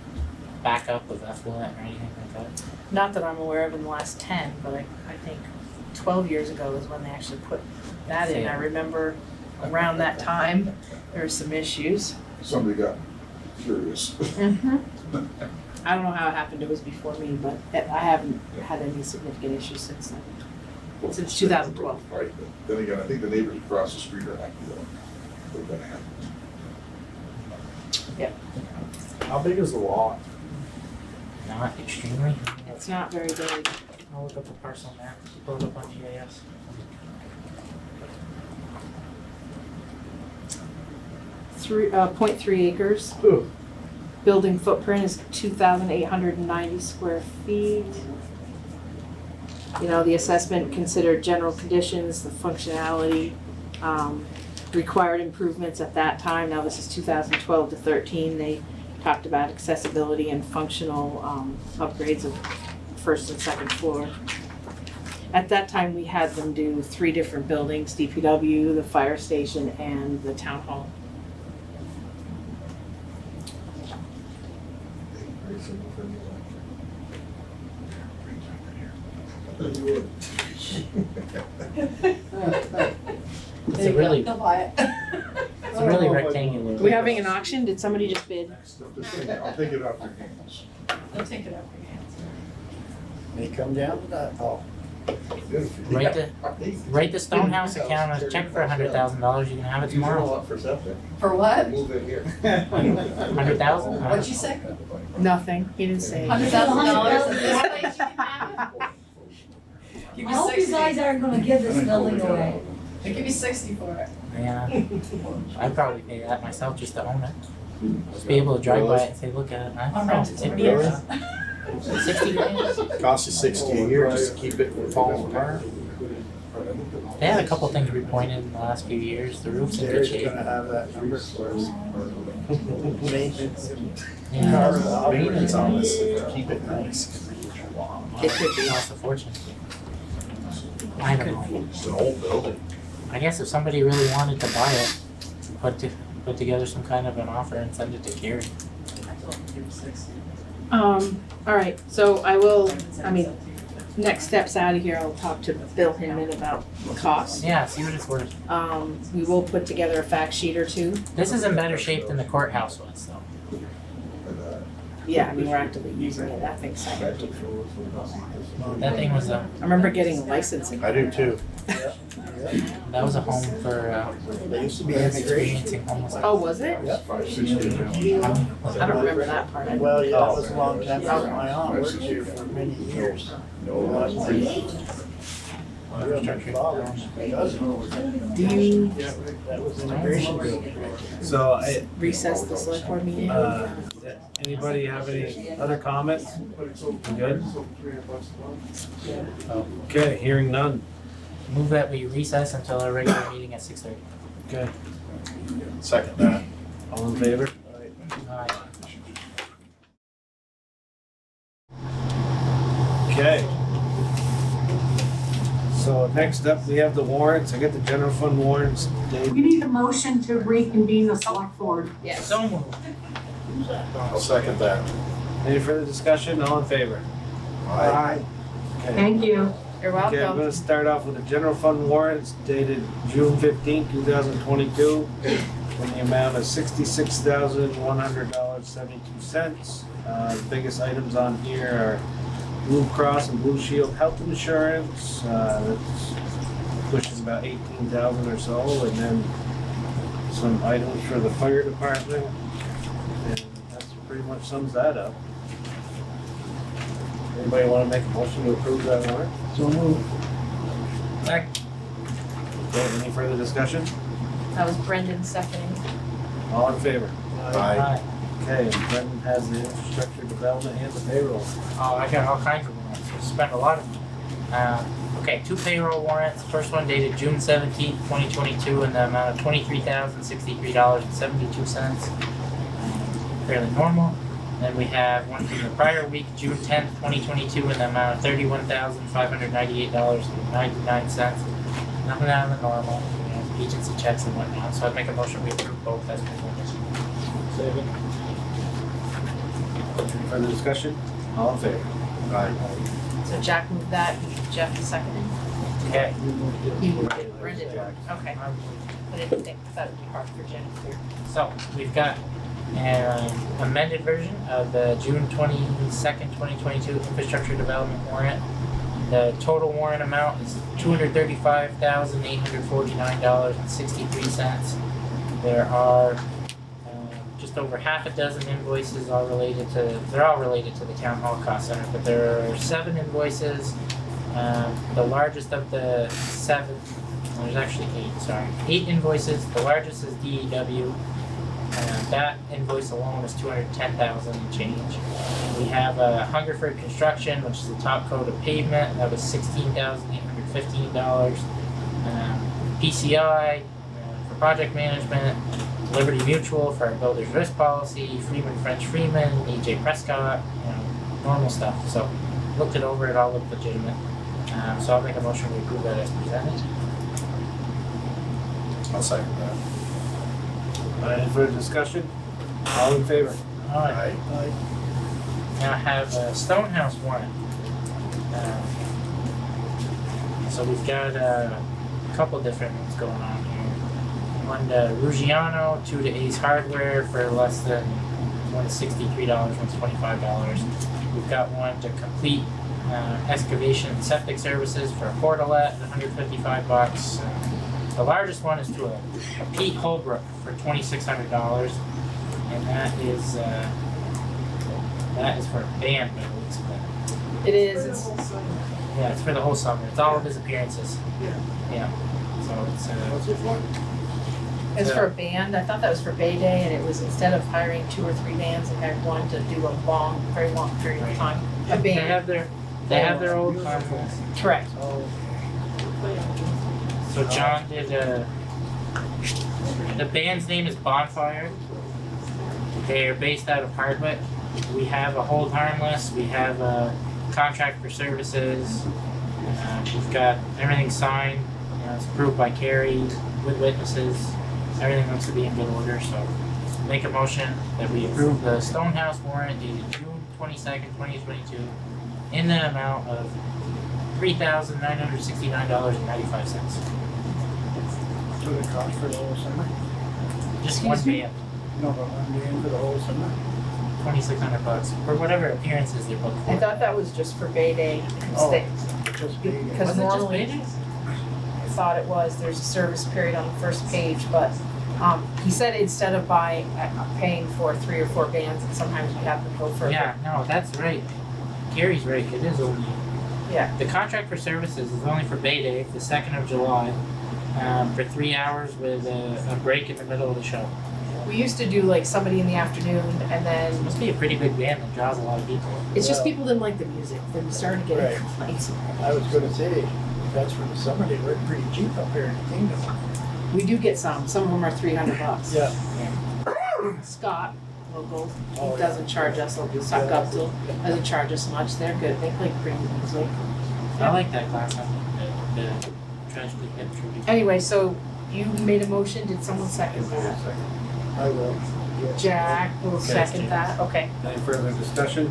backup of effluent or anything like that? Not that I'm aware of in the last 10, but I think 12 years ago is when they actually put that in. I remember around that time, there were some issues. Somebody got curious. Mm-hmm. I don't know how it happened, it was before me, but I haven't had any significant issues since then. Since 2012. Right, but then again, I think the neighbors across the street are happy though. They're gonna have it. How big is the lot? Not extremely. It's not very big. I'll look up the parcel map. Pull it up on GIS. Three, 0.3 acres. Ooh. Building footprint is 2,890 square feet. You know, the assessment considered general conditions, the functionality, required improvements at that time. Now this is 2012 to 13. They talked about accessibility and functional upgrades of first and second floor. At that time, we had them do 3 different buildings, DPW, the fire station, and the town hall. It's a really, They'll buy it. It's really rectangular. Are we having an auction? Did somebody just bid? I'll take it off your hands. They'll take it out for your hands. May come down to that, Paul. Write the Stonehouse account a check for $100,000. You can have it tomorrow. For what? Move in here. 100,000? What'd you say? Nothing. He didn't say. $100,000 in this place you can have it? Give I me hope you 60. guys aren't gonna give this building away. They give you 60 for it. Yeah. I'd probably pay that myself just to own it. Just be able to drive by it and say, look at it. I'll rent it to It'd be somebody a- else. 60 grand. Costs you 60 a year just to keep it from falling apart. They had a couple things repointed in the last few years. The roof's in good Gary's shape. gonna have that number for us. Maintenance and Yeah. maintenance on this, to keep it nice. It could be cost a fortune. I don't know. It's an old building. I guess if somebody really wanted to buy it, put together some kind of an offer and send it to Gary. All right, so next steps out of here, I'll talk to Bill Hinman about the cost. Yeah, see what it's worth. We will put together a fact sheet or two. This is in better shape than the courthouse was, though. Yeah, I mean, we're actively using it, that thing's fine. That thing was a I remember getting a license in. I do too. that was a home for They used to be immigration. experiencing homelessness. Oh, was it? 560 now. I don't remember that part. Well, yeah, that was a long time ago. My aunt worked here for many years. Do you That was immigration building. So, recess the select board meeting? anybody have any other comments? We good? Okay, hearing none. Move that we recess until our regular meeting at 6:30. Okay, Second that. all in favor? Aye. Okay. So next up, we have the warrants. I got the general fund warrants. Dave, We need a motion to reconvene the select board. Yes. So moved. I'll second that. any further discussion? All in favor? Aye. Okay. Thank you. You're Okay, I'm welcome. gonna start off with the general fund warrants dated June 15, 2022, in the amount of $66,100.72. The biggest items on here are Blue Cross and Blue Shield health insurance, that's pushing about 18,000 or so, and then some items for the fire department, and that's pretty much sums that up. Anybody wanna make a motion to approve that warrant? So moved. Second. Okay, any further discussion? That was Brendan seconding. All in favor? Aye. Okay, and Brendan has the infrastructure development and the payroll. Oh, I got all kinds of warrants. We spent a lot of them. Okay, 2 payroll warrants. First one dated June 17th, 2022, in the amount of $23,063.72. Fairly normal. Then we have one from the prior week, June 10th, 2022, in the amount of $31,598.99. Nothing out of the normal, agency checks and whatnot. So I'd make a motion we approve both as presented. Second. Any further discussion? All in favor? Aye. So Jack moved that, Jeff seconded. Okay. He moved it, Brendan did. Okay. I didn't think that would be hard for Jen. So we've got an amended version of the June 22nd, 2022 infrastructure development warrant. The total warrant amount is $235,849.63. There are just over half a dozen invoices they're all related to the town hall cost center, but there are 7 invoices. The largest of the 7, there's actually 8 invoices. The largest is DEW. That invoice alone is $210,000 and change. We have Hungerford Construction, which is the top coat of pavement. That was $16,815. PCI for project management. Liberty Mutual for our builder's risk policy. Freeman French Freeman, E.J. Prescott, normal stuff. So looked it over, it all looked legitimate. So I'll make a motion to approve that as presented. I'll second that. Any further discussion? All in favor? Alright. Aye. Now I have a Stonehouse warrant. So we've got a couple different ones going on here. one to Ruggiano, two to Ace Hardware for less than, one's $63, one's $25. We've got one to Complete Excavation and Septic Services for a Portalet, $155. The largest one is to a Pete Holbrook for $2,600, and that is for a band, but it looks like. It is, it's, Yeah, it's for the whole summer. It's all of his appearances. Yeah. So it's it's for a band. I thought that was for Bay Day, and it was instead of hiring 2 or 3 bands, they hired one to do a very long period of time. A they band. have their old contracts. Correct. So John did the band's name is Bonfire. They're based out of Hardwick. We have a hold harmless. We have a contract for services. We've got everything signed. It's approved by Carrie with witnesses. Everything looks to be in good order. So make a motion that we approve the Stonehouse warrant dated June 22nd, 2022 in the amount of $3,969.95. So the cost for the whole summer? Just one band, No, but one day for the whole summer? $2,600 for whatever appearances they're booked for. I thought that was just for Bay Day. Oh. Just big. Because Was it just normally, Bay Days? I thought it was, there's a service period on the first page, but he said instead of paying for 3 or 4 bands, and sometimes we have them go for. Yeah, no, that's right. Gary's right. It is only. Yeah. The contract for services is only for Bay Day, the 2nd of July, for 3 hours with a break in the middle of the show. We used to do like somebody in the afternoon, and It then must be a pretty big band that draws a lot of people. it's just people didn't like the music. Then we started getting Right. complaints. I was gonna say, if that's for the summer, they were pretty cheap up here in the kingdom. We do get some. Some of them are $300. Yeah. Scott, local, Oh, he doesn't charge us. Suck up till doesn't charge us much. They're good. They play great music. I like that class. The tragically hip tribute. Anyway, so you made a motion. Did someone second that? I will. Yes. Jack will Yes, second Jack. that. Okay. Any further discussion?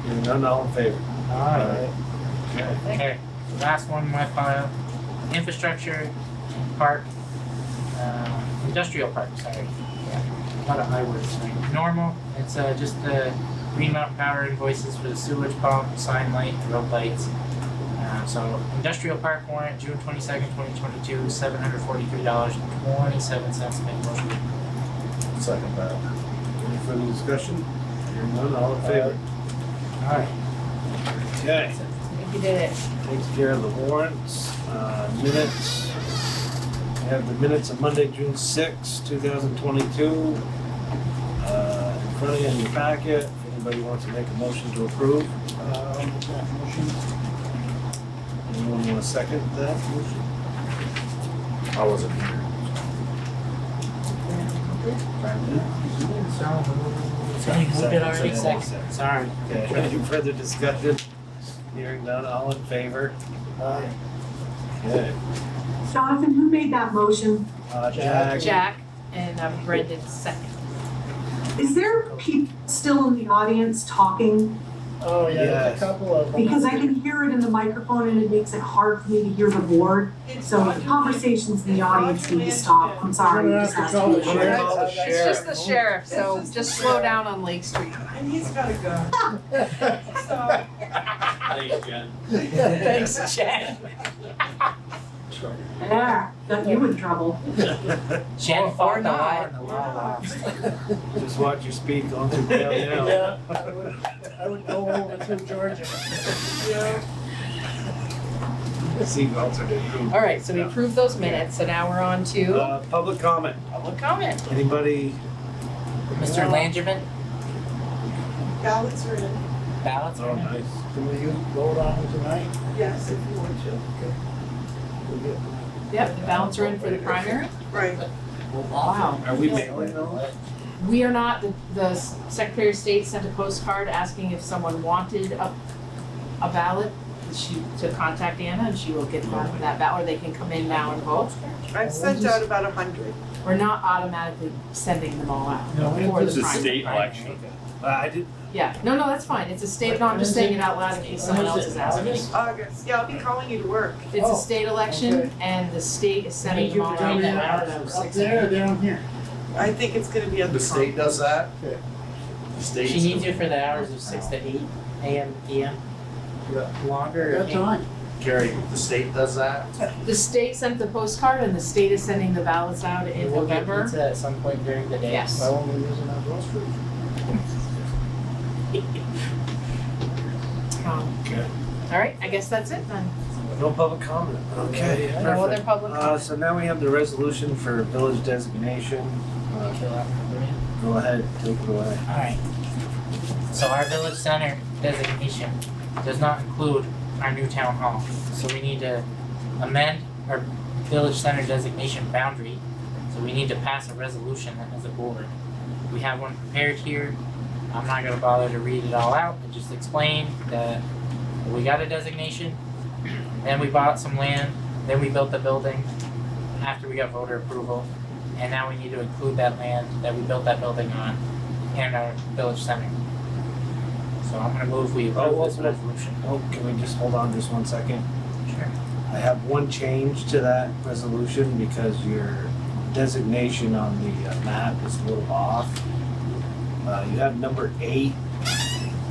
Hearing none, all in favor? Alright. Okay. Last one in my pile. Infrastructure park. Industrial park, sorry. A lot of I words tonight. Normal. It's just Green Mountain Power invoices for the sewage pump, sign light, road lights. So industrial park warrant, June 22nd, 2022, $743.27. Make a motion. Second that. Any further discussion? Hearing none, all in favor? Alright. Okay. I think you did it. Takes care of the warrants, minutes. We have the minutes of Monday, June 6, 2022. In front of you in your packet, if anybody wants to make a motion to approve. Anyone want to second that motion? I wasn't here. Sorry, moved it already, second. Sorry. Okay, any further discussion? Hearing none, all in favor? Okay. Jonathan, who made that motion? Jack. Jack and Brendan second. Is there people still in the audience talking? Oh, yeah, there's Yes. a couple of them. Because I can hear it in the microphone and it makes it hard for me to hear the board. So the conversations in the audience need to stop. I'm sorry. You're gonna just have to has call be the short. sheriff. Call the It's just the sheriff, so just slow down on Lake Street. And he's gotta go. So, Thanks, Jen. Thanks, Jack. Yeah, got you in trouble. Jen Or fought the not. law and the law lost. Just watch your speed going through downhill. Yeah, I would go over through Georgia. Seatbelts are approved. All right, so we approved those minutes, so now we're on to Public comment. public comment. Anybody? Mr. Langerman, ballots are in, ballots Oh, are in. nice. Can we vote on them tonight? yes, if you want to. Yep, the ballots are in for the primary. Right. Wow. Are we mailing those? We are not, the Secretary of State sent a postcard asking if someone wanted a ballot, to contact Anna, and she will get that ballot, or they can come in now and vote. I've sent out about 100. We're not automatically sending them all out No, for the it's a primary. state election. I did, Yeah, no, that's fine, it's a state, no, I'm just saying it out loud in case someone else is asking. August, yeah, I'll be calling you to work. It's a state election, and the state is setting them all out at hours from 6 There, down here. I think it's gonna be at the. The state does that? Yeah. The state. She needs you for the hours of 6 to 8 a.m. p.m. Yeah. Longer. That's on. Carrie, the state does that? The state sent the postcard, and the state is sending the ballots out in We'll get November. pizza at some point during the day. Yes. Why won't we use it on those foods? okay, All right, I guess that's it then. no public comment, okay, No other perfect. public comment. So now we have the resolution for village designation, go ahead, take it away. Alright. So our village center designation does not include our new town hall. So we need to amend our village center designation boundary. So we need to pass a resolution as a board. We have one prepared here. I'm not gonna bother to read it all out, but just explain that we got a designation, then we bought some land, then we built the building after we got voter approval, and now we need to include that land that we built that building on in our village center. So I'm gonna move we approve this resolution. Oh, can we just hold on just 1 second? Sure. I have one change to that resolution because your designation on the map is a little off. You have number 8,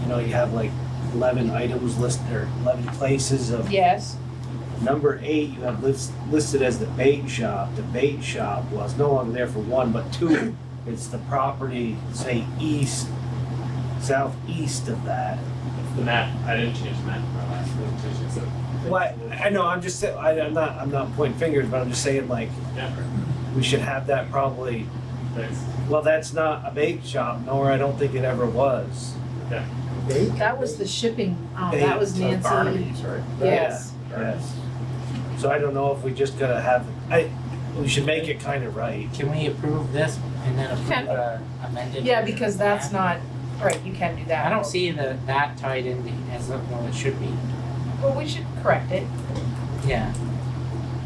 you know, you have like 11 items listed, or 11 places of. Yes. Number 8, you have listed as the bait shop. The bait shop was no longer there for 1, but 2, it's the property, say southeast of that. The map, I didn't change the map from our last presentation, so. What, I know, I'm just saying, I'm not pointing fingers, but I'm just saying like, Yeah, we should have that probably, thanks. well, that's not a bait shop, nor I don't think it ever was. Bake? That was the shipping, Bait that was Nancy. Barnaby's, right? Yes. Yes. So I don't know if we just gotta have, we should make it kind of right. Can we approve this and then Can. approve amended? Yeah, version because of the that's map? not, right, you can do that. I don't see that tied in as well it should be. Well, we should correct it. Yeah.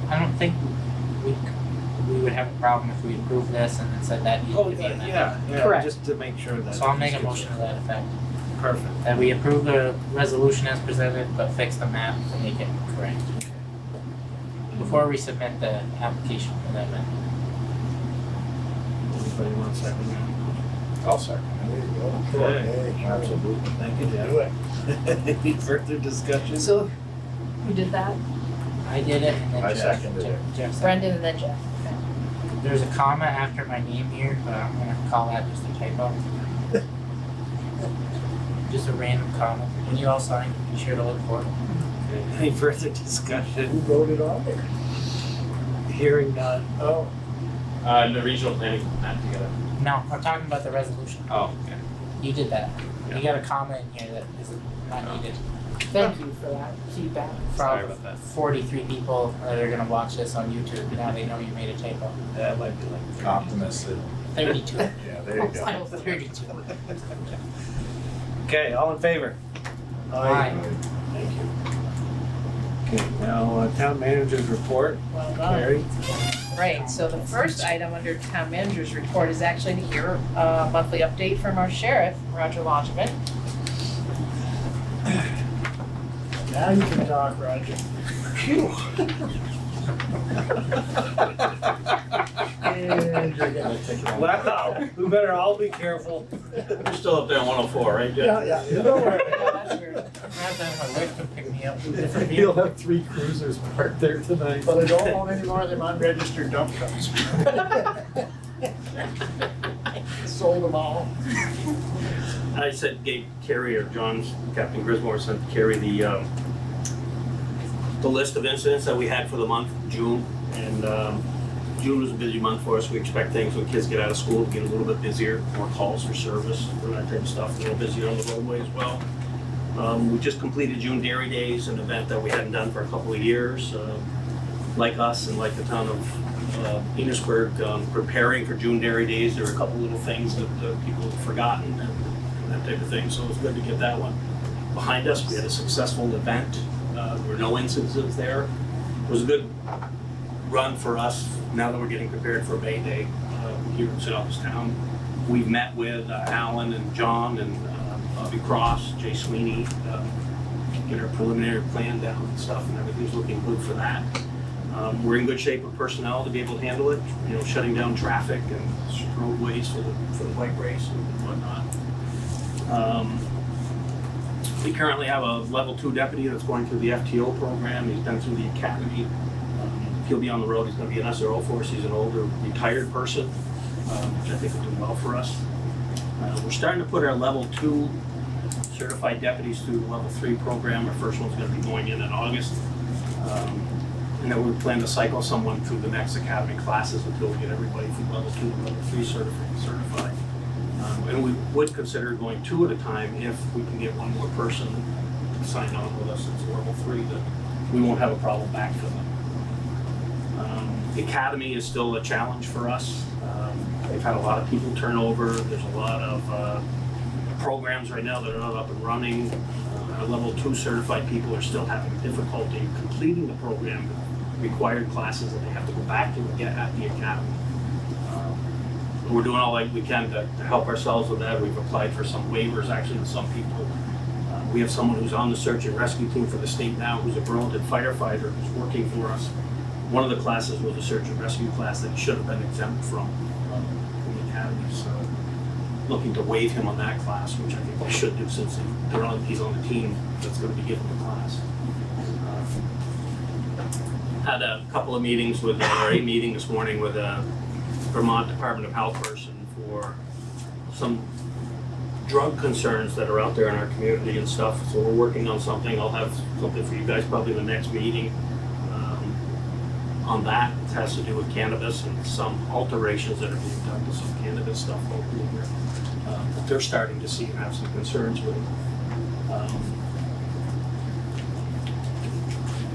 I don't think we would have a problem if we approved this and then said that needed Oh, to be amended. yeah, Correct. just to make sure that. So I'll make a motion to that effect, Perfect. that we approve the resolution as presented, but fix the map to make it correct. Before we submit the application amendment. Anybody want a second? I'll second. There you go. Okay. Hey, Absolutely. Thank you, Jeff. Do it. Any further discussion? So, who did that? I did it and then I Jeff. seconded it. Jeff seconded. Brendan and then Jeff. There's a comma after my name here, but I'm gonna call that just a typo. Just a random comma. When you all sign, be sure to look for it. Any further Who discussion? wrote it on there? Hearing none. Oh. The regional planning map together. No, I'm talking about the resolution. Oh, okay. You did that. You got a comma in here that is not needed. Thank you for that feedback. Sorry From about that. 43 people that are gonna watch this on YouTube, now they know you made a typo. That might be like. Optimistic. 32. Yeah, there you go. Oh, 32. Okay, all in favor? Aye. Thank you. Okay, now, town manager's report. Well done. Carrie? Right, so the first item under town manager's report is actually to hear a monthly update from our sheriff, Roger Lodgman. Now you can talk, Roger. And you're gonna take it. Wow, we better all be careful. You're still up there on 104, right? Yeah, don't worry. Yeah, that's weird. I have to have my wife come pick me up with different He'll vehicles. have 3 cruisers parked there tonight. But I don't want any more of them unregistered dump trucks. Sold them all. I said, gave Carrie, or John, Captain Grismore sent Carrie the list of incidents that we had for the month of June. And June was a busy month for us. We expect things when kids get out of school to get a little bit busier, more calls for service, and that type of stuff, a little busier on the roadway as well. We just completed June Dairy Days, an event that we hadn't done for a couple of years. Like us and like the town of Enosburg, preparing for June Dairy Days, there were a couple little things that people had forgotten and that type of thing. So it was good to get that one behind us. We had a successful event. There were no incidents there. It was a good run for us now that we're getting prepared for May Day here in Albans Town. We've met with Alan and John and Bobby Cross, Jay Sweeney, get our preliminary plan down and stuff, and everything's looking good for that. We're in good shape with personnel to be able to handle it, you know, shutting down traffic and roadways for the bike race and whatnot. We currently have a level 2 deputy that's going through the FTO program. He's been through the academy. He'll be on the road. He's going to be an SRO for us. He's an older retired person, which I think will do well for us. We're starting to put our level 2 certified deputies through the level 3 program. Our first one's going to be going in August. And then we plan to cycle someone through the next academy classes until we get everybody from level 2 to level 3 certified. And we would consider going 2 at a time if we can get one more person to sign on with us that's level 3, that we won't have a problem backfilling. The academy is still a challenge for us. They've had a lot of people turn over. There's a lot of programs right now that are not up and running. Our level 2 certified people are still having difficulty completing the program, required classes that they have to go back to and get at the academy. We're doing all we can to help ourselves with that. We've applied for some waivers actually to some people. We have someone who's on the search and rescue team for the state now who's a Burlington firefighter who's working for us. One of the classes was a search and rescue class that he should have been exempt from the academy. So looking to waive him on that class, which I think we should do since he's on the team that's going to be given the class. Had a couple of meetings with, or a meeting this morning with a Vermont Department of Health person for some drug concerns that are out there in our community and stuff. So we're working on something. I'll have something for you guys probably in the next meeting on that. It has to do with cannabis and some alterations that are being done to some cannabis stuff locally here. That they're starting to see and have some concerns with.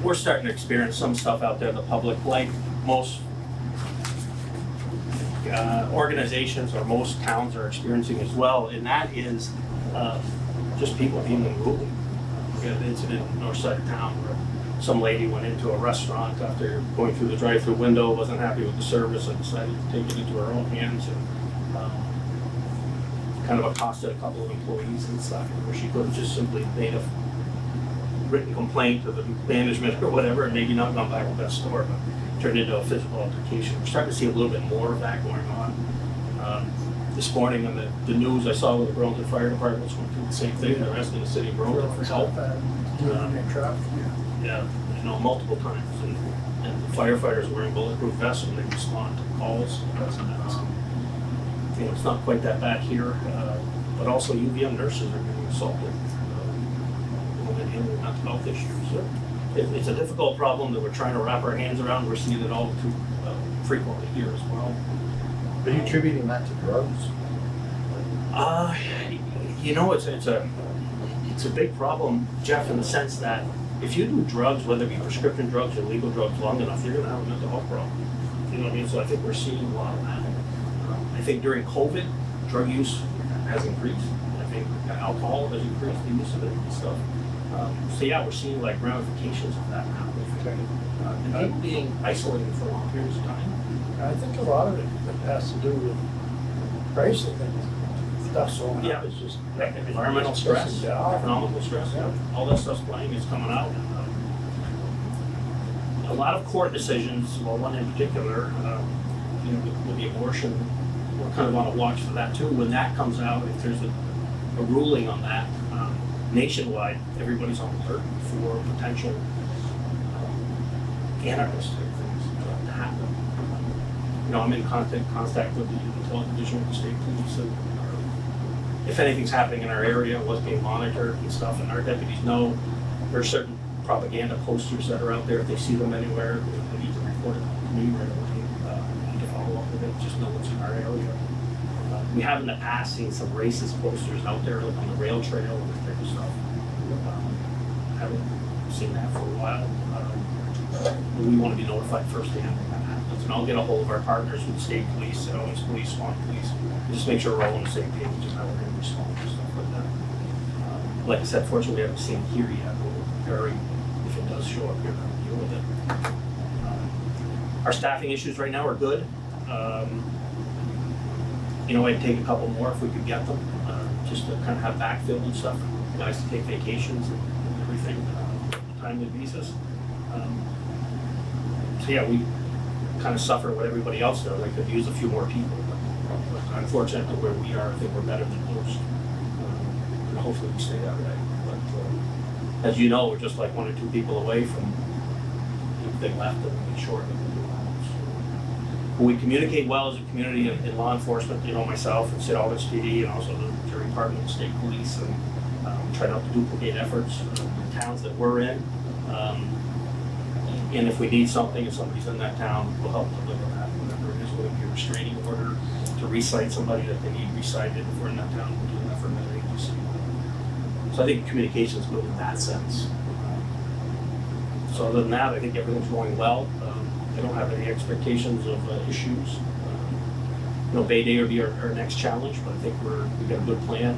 We're starting to experience some stuff out there in the public, like most organizations or most towns are experiencing as well, and that is just people being unruly. We had an incident in the north side of town where some lady went into a restaurant after going through the drive-through window, wasn't happy with the service, and decided to take it into her own hands and kind of accosted a couple of employees and stuff, where she could have just simply made a written complaint to the management or whatever, and maybe not gone back to that store, but turned into a physical altercation. We're starting to see a little bit more of that going on. This morning on the news I saw with the Burlington Fire Department was going through the same thing. They're asking the city of Burlington for help. Yeah, you know, multiple times. And the firefighters are wearing bulletproof vests when they respond to calls. You know, it's not quite that bad here, but also UVM nurses are getting assaulted. Mental health issues. So it's a difficult problem that we're trying to wrap our hands around. We're seeing it all too frequently here as well. Are you attributing that to drugs? You know, it's a big problem, Jeff, in the sense that if you do drugs, whether it be prescription drugs or legal drugs, long enough, you're going to have a mental health problem. You know what I mean? So I think we're seeing a lot of that. I think during COVID, drug use has increased. I think alcohol has increased, the use of it and stuff. So yeah, we're seeing like ramifications of that now. And people being isolated for long periods of time. I think a lot of it has to do with price of things. Stuff so much. Yeah, It's just environmental stress, economical stress, Yeah. all that stuff's playing, it's coming out. A lot of court decisions, well, one in particular, you know, with the abortion, we're kind of on a watch for that too. When that comes out, if there's a ruling on that, nationwide, everybody's on alert for potential anarchist type things to happen. You know, I'm in contact with the Intelligence Division with the state police, and if anything's happening in our area, what's being monitored and stuff, and our deputies know there are certain propaganda posters that are out there. If they see them anywhere, they need to report it to me right away. We need to follow up with it, just know what's in our area. We have in the past seen some racist posters out there, like on the rail trail and that type of stuff. Haven't seen that for a while. We want to be notified firsthand when that happens. And I'll get a hold of our partners with the state police, Albans Police, Swan Police, and just make sure we're all on the same page and how we're going to respond and stuff like that. Like I said, fortunately, we haven't seen it here yet, but we're if it does show up here, we'll deal with it. Our staffing issues right now are good. You know, I'd take a couple more if we could get them, just to kind of have backfill and stuff, guys to take vacations and everything, timely visas. So yeah, we kind of suffer what everybody else does. I could use a few more people, but unfortunately where we are, I think we're better than most. And hopefully we stay that way. But as you know, we're just like 1 or 2 people away from anything left and be short of it. We communicate well as a community in law enforcement, you know, myself and Sid Albans PD and also the jury department and state police, and try not to duplicate efforts in towns that we're in. And if we need something, if somebody's in that town, we'll help deliver that, whatever it is, whether it be a restraining order to recite somebody that they need recited if we're in that town, we'll do that for another agency. So I think communication is good in that sense. So other than that, I think everything's going well. I don't have any expectations of issues. You know, Bay Day will be our next challenge, but I think we've got a good plan.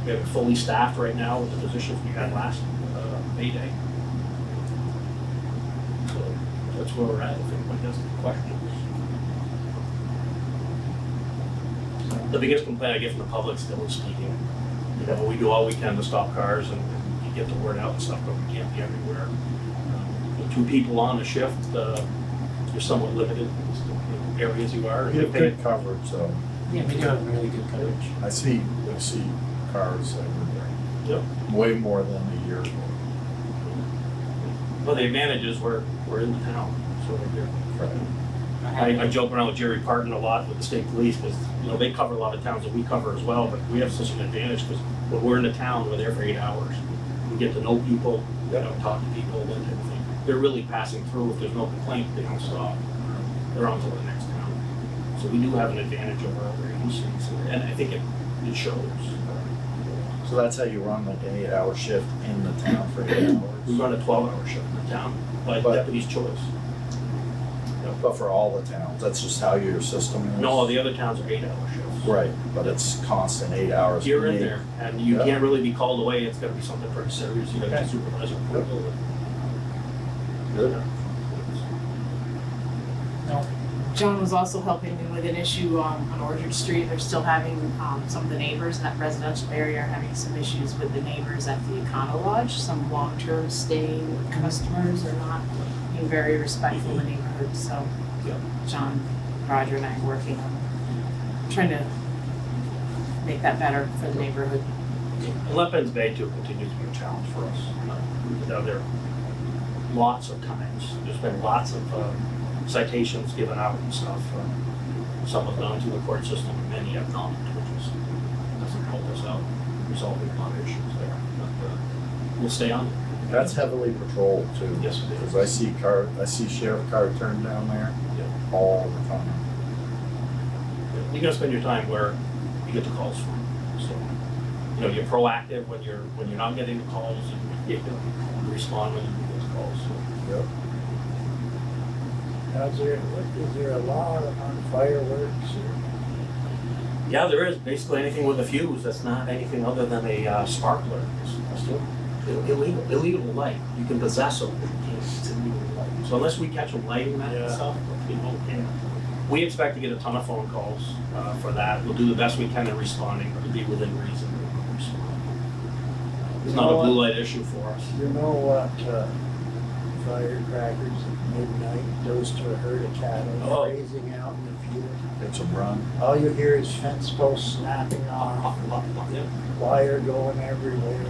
We have it fully staffed right now with the positions we had last Bay Day. So that's where we're at, if anybody has any questions. The biggest complaint I get from the public still is speaking. You know, we do all we can to stop cars and get the word out and stuff, but we can't be everywhere. With 2 people on a shift, you're somewhat limited in the areas you are. We have good coverage, so Yeah, we do have really good coverage. I see cars everywhere. Yep. Way more than a year ago. Well, the advantage is we're in the town, so I joke around with Jerry Parton a lot with the state police, because you know they cover a lot of towns that we cover as well, but we have such an advantage because when we're in the town, we're there for 8 hours. We get to know people, you know, talk to people, and everything. They're really passing through. If there's no complaint, they don't stop. They're on to the next town. So we do have an advantage over other agencies, and I think it shows. So that's how you run like an 8-hour shift in the town for 8 hours? We run a 12-hour shift in the town by deputy's choice. But for all the towns, that's just how your system is? No, the other towns are 8-hour shifts. Right, but it's constant 8 hours. You're in there, and you Yeah. can't really be called away. It's gotta be something pretty serious. You got to supervise approval. Good. John was also helping me with an issue on Orchard Street. They're still having, some of the neighbors in that residential area are having some issues with the neighbors at the Econo Lodge. Some long-term staying customers are not being very respectful of the neighborhood, so Yeah. John, Roger and I are working on trying to make that better for the neighborhood. And Albans Bay too continues to be a challenge for us. We've been down there lots of times. There's been lots of citations given out and stuff. Some have gone through the court system, and many have not, which doesn't help us out resolving a lot of issues there. But we'll stay on it. That's heavily patrolled too. Yes, it is. Because I see sheriff car turned down there Yeah. all the time. You gotta spend your time where you get the calls from. So, you know, you're proactive when you're not getting the calls, and you respond when you get those calls. So. Yep. Now, is there a law on fireworks or? Yeah, there is. Basically anything with a fuse that's not anything other than a sparkler is still illegal to light. You can possess them, but you can't, it's illegal to light. So unless we catch them lighting that and stuff, you know, we expect to get a ton of phone calls for that. We'll do the best we can in responding, but it'll be within reason. It's not a blue light issue for us. You know what, firecrackers at midnight, goes to a herd of cattle grazing out in the field. It's a run. All you hear is fence posts snapping off, Yeah. wire going everywhere.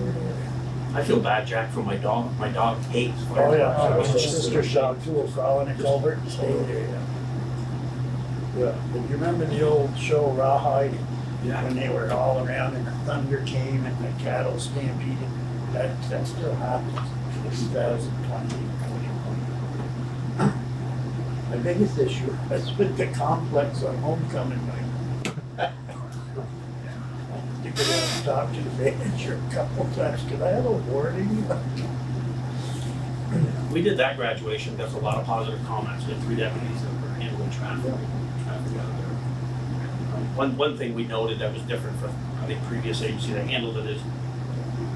I feel bad, Jack, for my dog. My dog hates Oh, fireworks. yeah, my It's just- sister dog too will crawl in a culvert and stay there, yeah. But you remember the old show Rawhide? Yeah. When they were all around and the thunder came and the cattle stampeded? That still happens in 2020. My biggest issue has been the complex on homecoming night. You could have talked to the manager a couple times, could I have a warning? We did that graduation. There's a lot of positive comments. We had 3 deputies that were handling traffic out there. One thing we noted that was different from, I think, previous agency that handled it is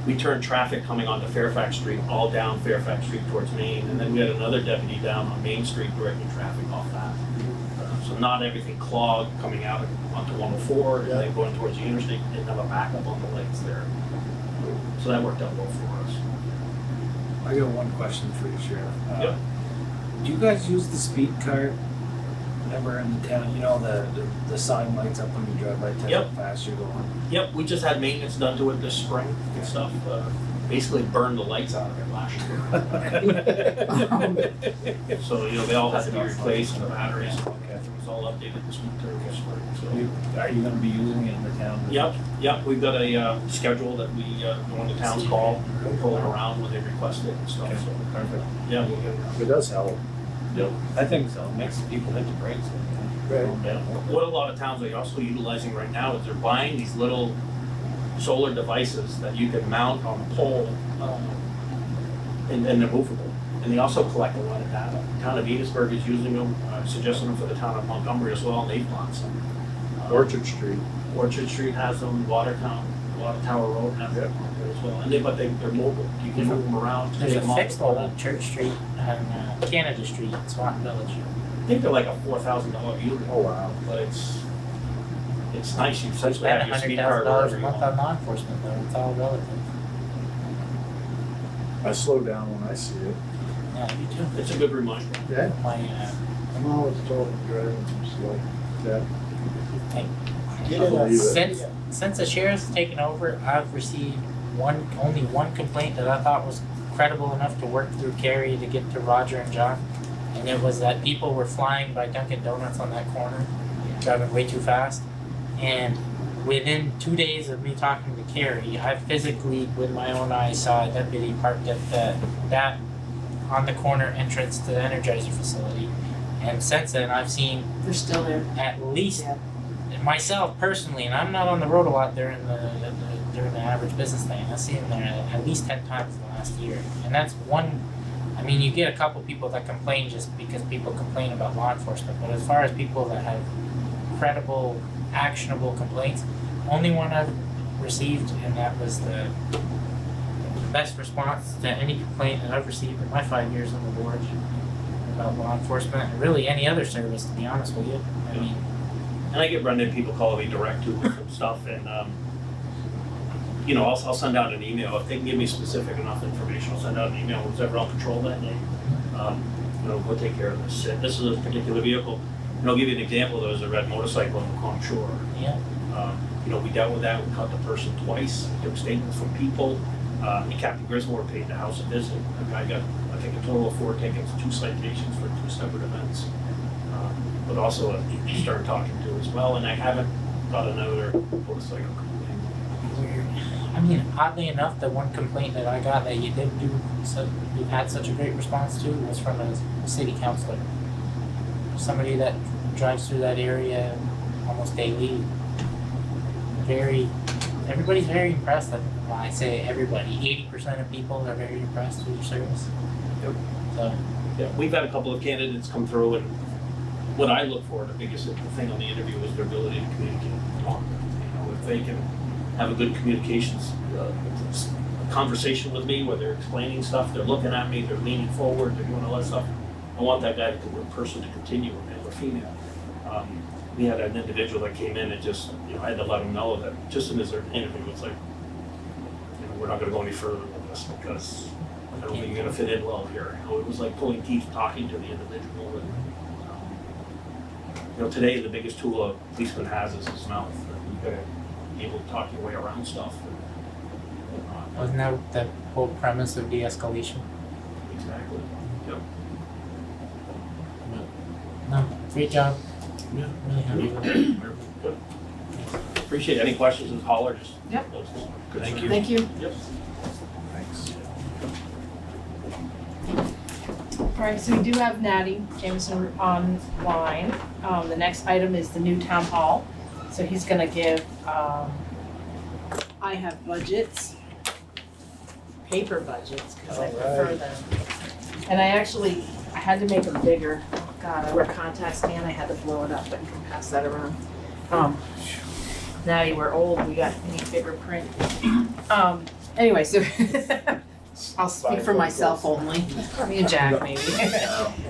we turned traffic coming onto Fairfax Street all down Fairfax Street towards Main, and then we had another deputy down on Main Street directing traffic off that. So not everything clogged coming out onto 104 and then going towards the interstate, didn't have a backup on the lights there. So that worked out well for us. I got one question for you, Sheriff. Yep. Do you guys use the speed cart ever in the town? You know, the sign lights up when you drive by, tell you how fast you're going? Yep, we just had maintenance done to it this spring and stuff. Basically burned the lights out of it last year. So, they all had to be replaced and the batteries. It was all updated this winter, this spring. So. Are you gonna be using it in the town? Yep, we've got a schedule that we, when the towns call, we pull it around when they request it and stuff, so. Perfect. Yeah. It does help. Yep. I think so. It makes people hit the brakes. Yeah. What a lot of towns are also utilizing right now is they're buying these little solar devices that you can mount on a pole, and they're movable. And they also collect a lot of data. The town of Edisburg is using them, suggesting them for the town of Montgomery as well, and they've bought some. Orchard Street. Orchard Street has them, Water Tower Road has them out there as well. And they're mobile. You can move them around. There's take a them off fixed the one pole. on Church Street and Canada Street in Swanton Village. I think they're like a $4,000 unit. Oh, wow. But it's nice. You So essentially spend have your speed $100,000 card a wherever you month want. on law enforcement though, it's all relative. I slow down when I see it. Yeah, you too. It's a good reminder. Yeah. My, I'm always told I'm driving too slow. Yeah. Get I believe it. it. since the sheriff's taken over, I've received only one complaint that I thought was credible enough to work through Carrie to get to Roger and John. And it was that people were flying by Dunkin' Donuts on that corner, driving way too fast. And within 2 days of me talking to Carrie, I physically, with my own eyes, saw a deputy parked at that on the corner entrance to the Energizer facility. And since then, I've seen They're still there. at least myself personally, and I'm not on the road a lot during the average business day. I've seen them there at least 10 times in the last year. And that's one. I mean, you get a couple people that complain just because people complain about law enforcement, but as far as people that have credible, actionable complaints, only one I've received, and that was the best response to any complaint that I've received in my 5 years on the board about law enforcement, and really any other service, to be honest with you. I mean, And I get run into people calling me direct too with some stuff, and I'll send out an email if they can give me specific enough information. I'll send out an email who's ever on patrol that day. Go take care of this. This is a particular vehicle. And I'll give you an example. There was a red motorcycle on the Calm Shore. yeah. We dealt with that. We caught the person twice. We took statements from people. And Captain Grismore paid the house a visit. The guy got, I think, a total of 4 tickets, 2 citations for 2 separate events. But also a stern talking to as well. And I haven't got another motorcycle complaint. I mean, oddly enough, the one complaint that I got that you did do, so you've had such a great response to, was from a city councilor. Somebody that drives through that area almost daily. Everybody's very impressed. Well, I say everybody, 80% of people are very impressed with your service. Yep. So, Yeah, we've had a couple of candidates come through, and what I look for, the biggest thing on the interview is their ability to communicate. If they can have a good communications conversation with me, where they're explaining stuff, they're looking at me, they're leaning forward, they're doing all that stuff. I want that guy, the person, to continue, male or female. We had an individual that came in and just, I had to let him know that just in his interview, it's like, we're not going to go any further with this because I don't think you're going to fit in well here. It was like pulling teeth talking to the individual. And, today the biggest tool a policeman has is his mouth. You've got to be able to talk your way around stuff. wasn't that the whole premise of de-escalation? Exactly. Yep. No, great job. Yeah. Really happy with it. Good. Appreciate it. Any questions, just holler. Just Yep. Good. Thank you. Thank you. Yep. Thanks. All right, so we do have Natty Jameson online. The next item is the new town hall. So he's gonna give, I have budgets, paper budgets, because I prefer them. And I had to make them bigger. Oh God, I wear contacts, man, I had to blow it up, but you can pass that around. Now we're old, we got need bigger print. Anyway, so I'll speak for myself only, me and Jack maybe.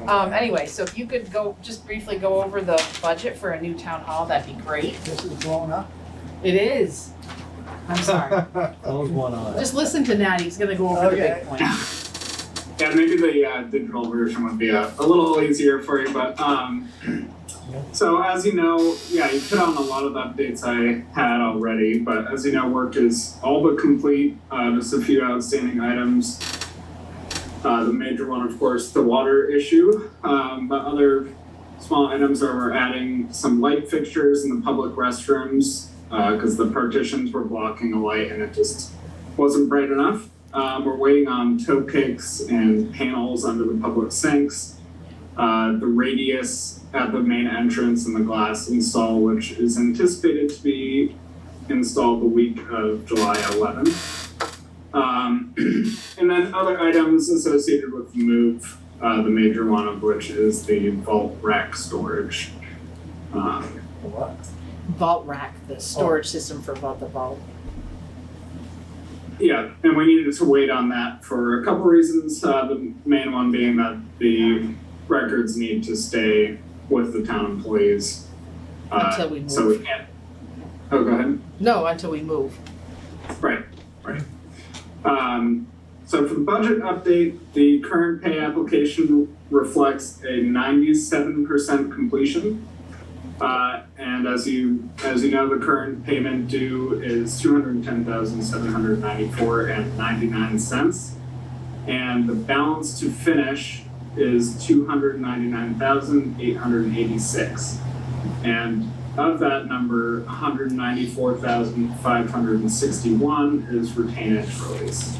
Anyway, so if you could just briefly go over the budget for a new town hall, that'd be great. This is blown up. It is. I'm sorry. Close one eye. Just listen to Natty, he's gonna go over the Okay. big points. Yeah, maybe the digital version would be a little easier for you, but so as you know, yeah, you hit on a lot of the updates I had already, but as you know, work is all but complete, just a few outstanding items. The major one, of course, the water issue, but other small items are we're adding some light fixtures in the public restrooms, because the partitions were blocking a light and it just wasn't bright enough. We're waiting on toe kicks and panels under the public sinks. The radius at the main entrance and the glass install, which is anticipated to be installed the week of July 11th. And then other items associated with the move, the major one of which is the vault rack storage. What? Vault rack, the storage system for the vault. Yeah, and we needed to wait on that for a couple reasons. The main one being that the records need to stay with the town employees. Until we move. So we can't. Oh, go ahead. No, until we move. Right. So for the budget update, the current pay application reflects a 97% completion. And as you know, the current payment due is $210,794.99, and the balance to finish is $299,886. And of that number, $194,561 is retainage release.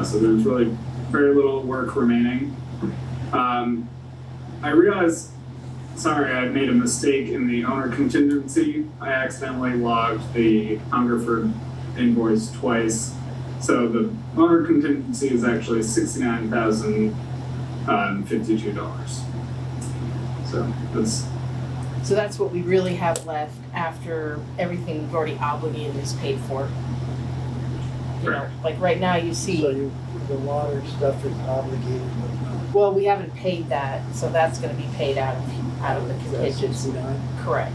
So there's really very little work remaining. I realized, sorry, I made a mistake in the owner contingency. I accidentally logged the Hungerford invoice twice. So the owner contingency is actually $69,052. So that's what we really have left after everything we've already obligated is paid for. You know, like right now you see. So the water stuff is obligated. Well, we haven't paid that, so that's gonna be paid out of the contingency. Correct.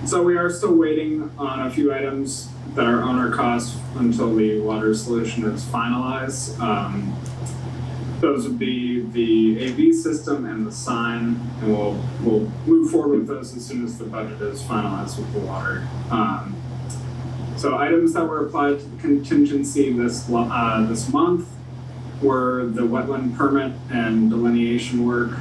So we are still waiting on a few items that are owner costs until the water solution is finalized. Those would be the AV system and the sign, and we'll move forward with those as soon as the budget is finalized with the water. So items that were applied to the contingency this month were the wetland permit and delineation work,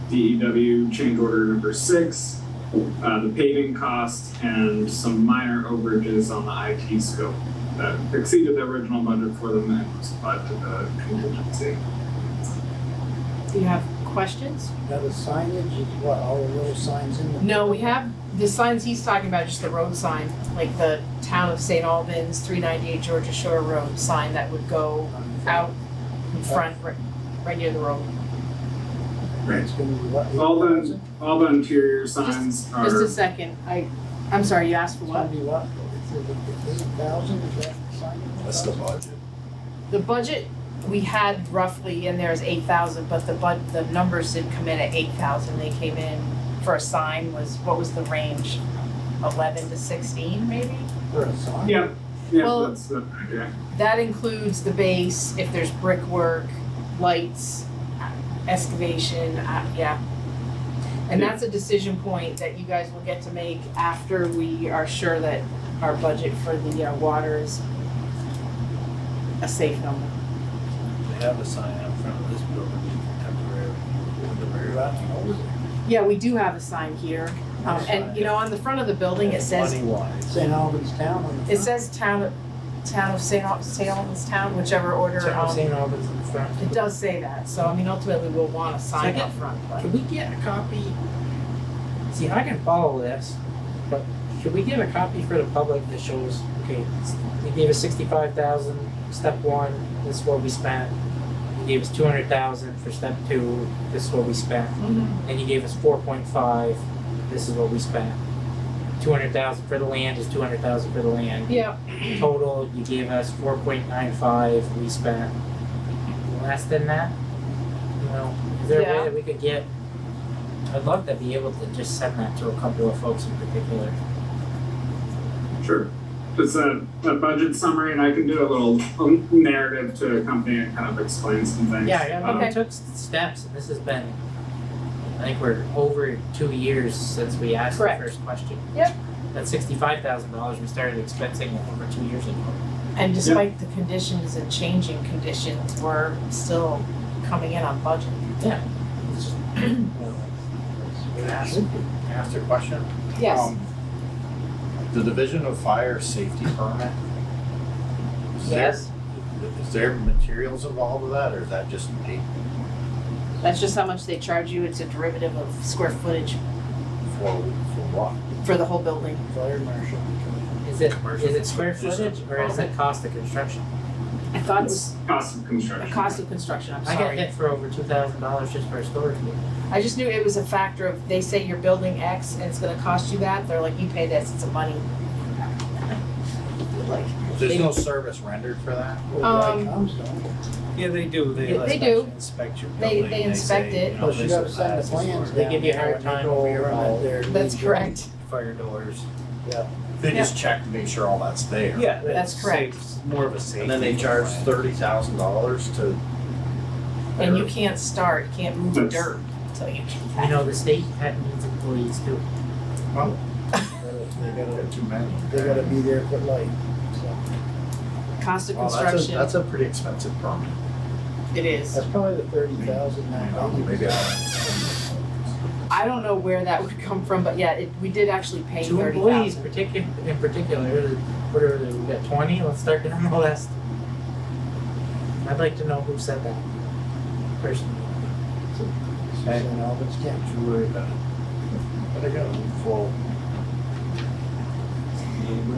DEW change order number 6, the paving cost, and some minor overages on the IT scope that exceeded the original budget for them and was applied to the contingency. Do you have questions? Now the signage is what, all the little signs in the. No, we have the signs he's talking about, just the road sign, like the Town of St. Albans, 398 Georgia Shore Road sign that would go out in front, right near the road. It's gonna be what, All the interior signs are. Just a second, I'm sorry, you asked for It's what? gonna be what, is it 8,000, is that the signage? That's the budget. The budget we had roughly in there is 8,000, but the numbers didn't come in at 8,000. They came in for a sign what was the range? 11 to 16 maybe? For a sign? Yeah, Well, that's the idea. That includes the base, if there's brickwork, lights, excavation, yeah. And that's a decision point that you guys will get to make after we are sure that our budget for the water is a safe number. They have a sign out front of this building temporarily. Yeah, we do have a sign here. And you know, on the front of the building, it says, Money-wise. St. Albans Town on the front. it says Town of St. Albans Town, whichever order. St. Albans in the front. It does say that, so I mean, ultimately we'll want a sign Second. up front, but. Can we get a copy? See, I can follow this, but should we get a copy for the public that shows, okay, they gave us 65,000, step 1, this is what we spent. He gave us 200,000 for step 2, this is what we spent. And he gave us 4.5, this is what we spent. 200,000 for the land is 200,000 for the land. Yeah. Total, you gave us 4.95, we spent less than that. You know, is there a way Yeah. that we could get, I'd love to be able to just send that to a couple of folks in particular. Sure. Just a budget summary, and I can do a little narrative to accompany and kind of explain some things. Yeah, I mean, Okay. we took steps, and this has been, I think we're over 2 years since we asked Correct. the first question. Yep. That $65,000 we started expensing over 2 years ago. And despite the conditions and changing conditions, we're still coming in on budget. Yeah. Can I ask a question? Yes. The Division of Fire Safety Permit. Yes. Is there materials involved with that, or is that just paid That's just how much they charge you. It's a derivative of square footage for what? for the whole building. Fire marshal. Is it square footage or is it cost of construction? I thought it was Cost of a construction. cost of construction, I'm I got sorry. hit for over $2,000 just for a storage unit. I just knew it was a factor of, they say you're building X and it's gonna cost you that, they're like, you pay this, it's a money. Like, There's no service rendered for that? Yeah, they do, they Yeah, they do. inspect your They- building. they inspect say, it. you know, Plus you this gotta is send the this is plans where- They give you a down hard there time when over you your go around wall. there. That's correct. Fire doors. They just check to make sure all that's there? Yeah, That's it's correct. safe- more of a safety. And then they charge plan. $30,000 to. And you can't start, you can't move the That's- dirt, so you You can. know, the state needs employees too. Well, They gotta, too many. they gotta be there for light, so. Cost of Well, construction, that's a pretty expensive permit. it is. That's probably the 30,000 now. Maybe I don't know where that would come from, but yeah, we did actually pay Two employees 30,000. in particular, what are they, we got 20, let's start down the list. I'd like to know who said that, personally. It's in Albans Town. Don't you worry about it. But I gotta move forward.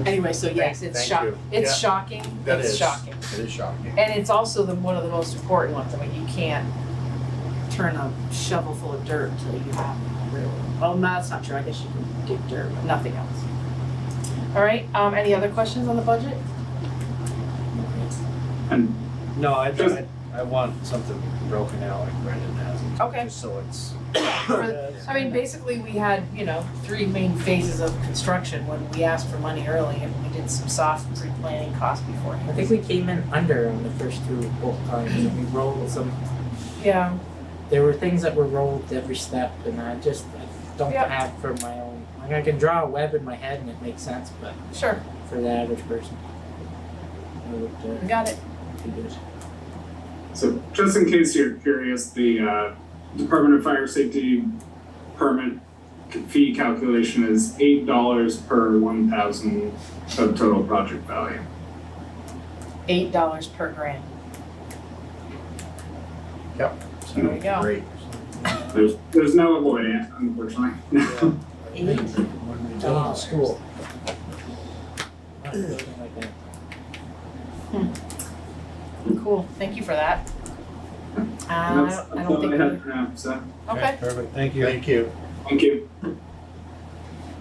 Anyway, so yes, it's Thank shocking. you. It's Yeah. shocking, That it's is. shocking. It is shocking. And it's also one of the most important ones. I mean, you can't turn a shovel full of dirt until you have really. Well, no, that's not true. I guess you can dig dirt, but nothing else. All right. Any other questions on the budget? And No, Just- I want something broken out like Brendan has. it, Okay. Just so it's, I mean, basically, we had 3 main phases of construction when we asked for money early, and we did some soft pre-planning costs I beforehand. think we came in under on the first two both times, and we rolled some, Yeah. there were things that were rolled every step, and I don't Yep. have for my own, like I can draw a web in my head and it makes sense, but Sure. for the average person, it would Got it. be good. so just in case you're curious, the Department of Fire Safety permit fee calculation is $8 per 1,000 of total project value. $8 per grand. Yep. There we go. Great. There's no avoiding it, unfortunately. $8. When we go to school. Not something like that. Cool. Thank you for that. I That's don't all think I we. had for now, so, Okay. perfect, thank you. Thank you. thank you.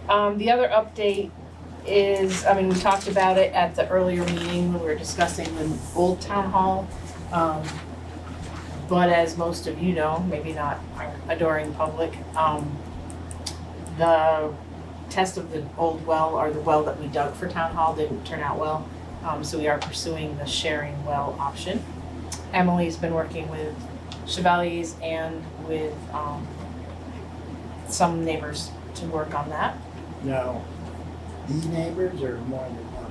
The other update is, I mean, we talked about it at the earlier meeting when we were discussing the old town hall. But as most of you know, maybe not our adoring public, the test of the old well, or the well that we dug for town hall, didn't turn out well. So we are pursuing the sharing well option. Emily's been working with Chevalier's and with some neighbors to work on that. Now, these neighbors or more than one?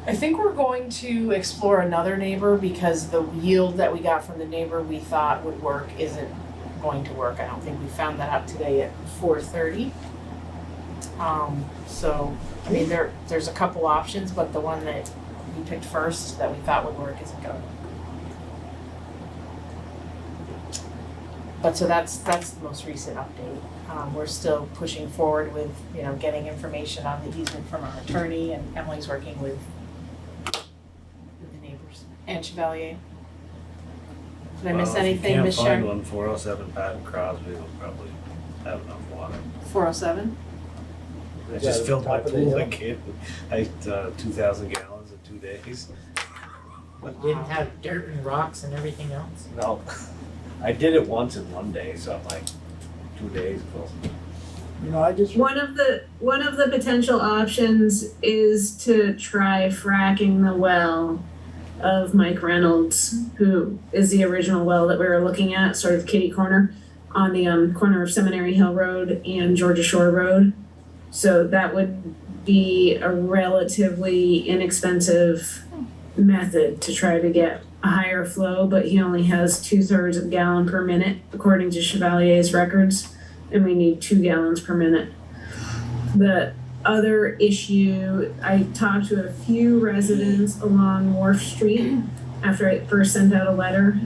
I think we're going to explore another neighbor because the yield that we got from the neighbor we thought would work isn't going to work. I don't think we found that out today at 4:30. So, I mean, there's a couple options, but the one that we picked first that we thought would work isn't going to work. But so that's the most recent update. We're still pushing forward with, getting information on the easement from our attorney, and Emily's working with the neighbors and Chevalier. Did I miss anything, Ms. If you can't Sharon? find one, 407 Patton Crosby will probably have enough water. 407? I Yeah, just the filled my top of the pool hill. again. I 2,000 gallons in 2 days. Didn't have dirt and rocks and everything else. No, I did it once in 1 day, so I'm like 2 days ago. You know, I just, One of the potential options is to try fracking the well of Mike Reynolds, who is the original well that we were looking at, sort of kitty corner on the corner of Seminary Hill Road and Georgia Shore Road. So that would be a relatively inexpensive method to try to get a higher flow, but he only has 2/3 of a gallon per minute according to Chevalier's records, and we need 2 gallons per minute. The other issue, I talked to a few residents along Wharf Street after I first sent out a letter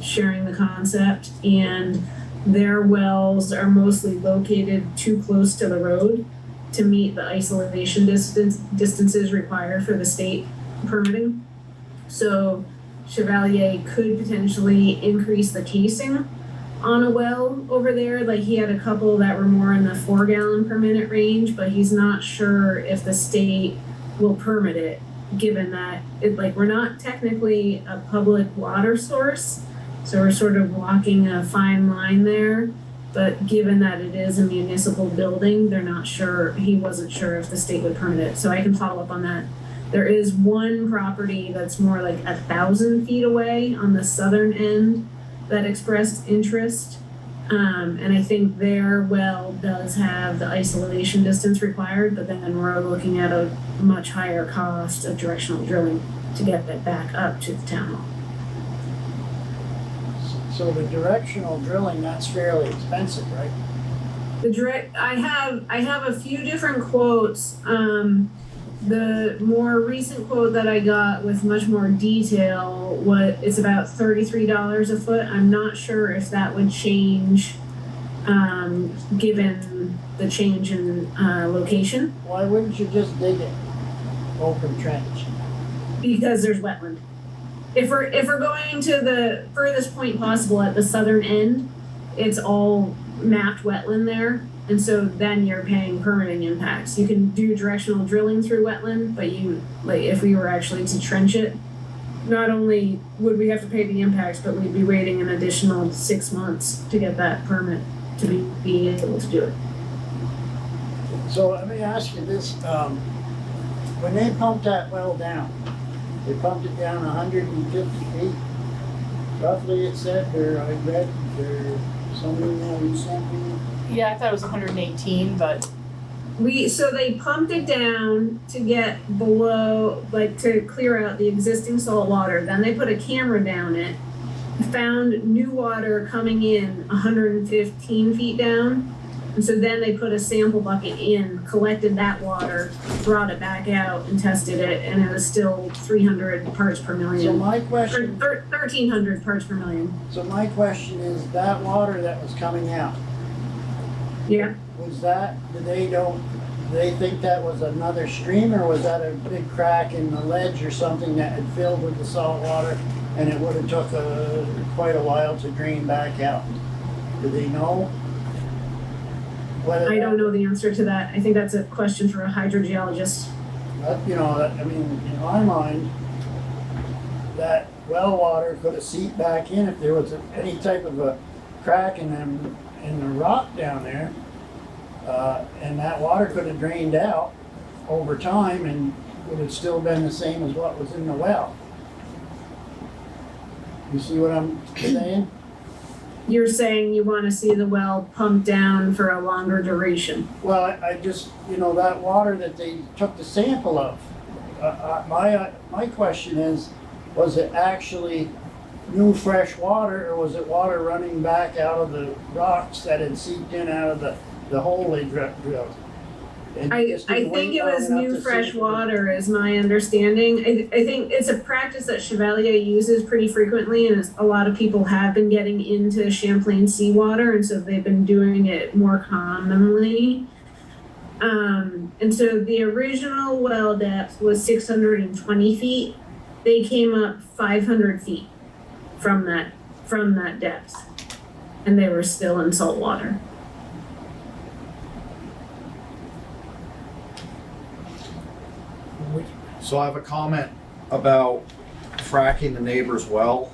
sharing the concept, and their wells are mostly located too close to the road to meet the isolation distances required for the state permitting. So Chevalier could potentially increase the casing on a well over there. Like, he had a couple that were more in the 4 gallon per minute range, but he's not sure if the state will permit it, given that we're not technically a public water source, so we're sort of walking a fine line there. But given that it is a municipal building, he wasn't sure if the state would permit it, so I can follow up on that. There is one property that's more like 1,000 feet away on the southern end that expressed interest. And I think their well does have the isolation distance required, but then we're looking at a much higher cost of directional drilling to get that back up to the town hall. so the directional drilling, that's fairly expensive, right? I have a few different quotes. The more recent quote that I got with much more detail, it's about $33 a foot. I'm not sure if that would change, given the change in location, Why wouldn't you just dig it? Open trench. because there's wetland. If we're going to the furthest point possible at the southern end, it's all mapped wetland there. And so then you're paying permitting impacts. You can do directional drilling through wetland, but if we were actually to trench it, not only would we have to pay the impacts, but we'd be waiting an additional 6 months to get that permit to be able to do it. So let me ask you this, when they pumped that well down, they pumped it down 150 feet, roughly it said, or I read, or somebody you sent me. Yeah, I thought it was 118, but So they pumped it down to get below, to clear out the existing salt water. Then they put a camera down it, found new water coming in 115 feet down. And so then they put a sample bucket in, collected that water, brought it back out and tested it, and it was still 300 parts per million. So my question, 1,300 parts per million. so my question is, that water that was coming out, Yeah. was that, do they think that was another stream, or was that a big crack in the ledge or something that had filled with the salt water and it would have took quite a while to drain back out? Do they know? I don't know the answer to that. I think that's a question for a hydrogeologist. In my mind, that well water could have seeped back in if there was any type of a crack in the rock down there. And that water could have drained out over time and would have still been the same as what was in the well. You see what I'm saying? You're saying you want to see the well pumped down for a longer duration. Well, I just, that water that they took the sample of, my question is, was it actually new fresh water, or was it water running back out of the rocks that had seeped in out of the hole they drilled? I think it was new fresh water is my understanding. I think it's a practice that Chevalier uses pretty frequently, and a lot of people have been getting into Champlain seawater, and so they've been doing it more commonly. And so the original well depth was 620 feet. They came up 500 feet from that depth, and they were still in salt water. So I have a comment about fracking the neighbor's well,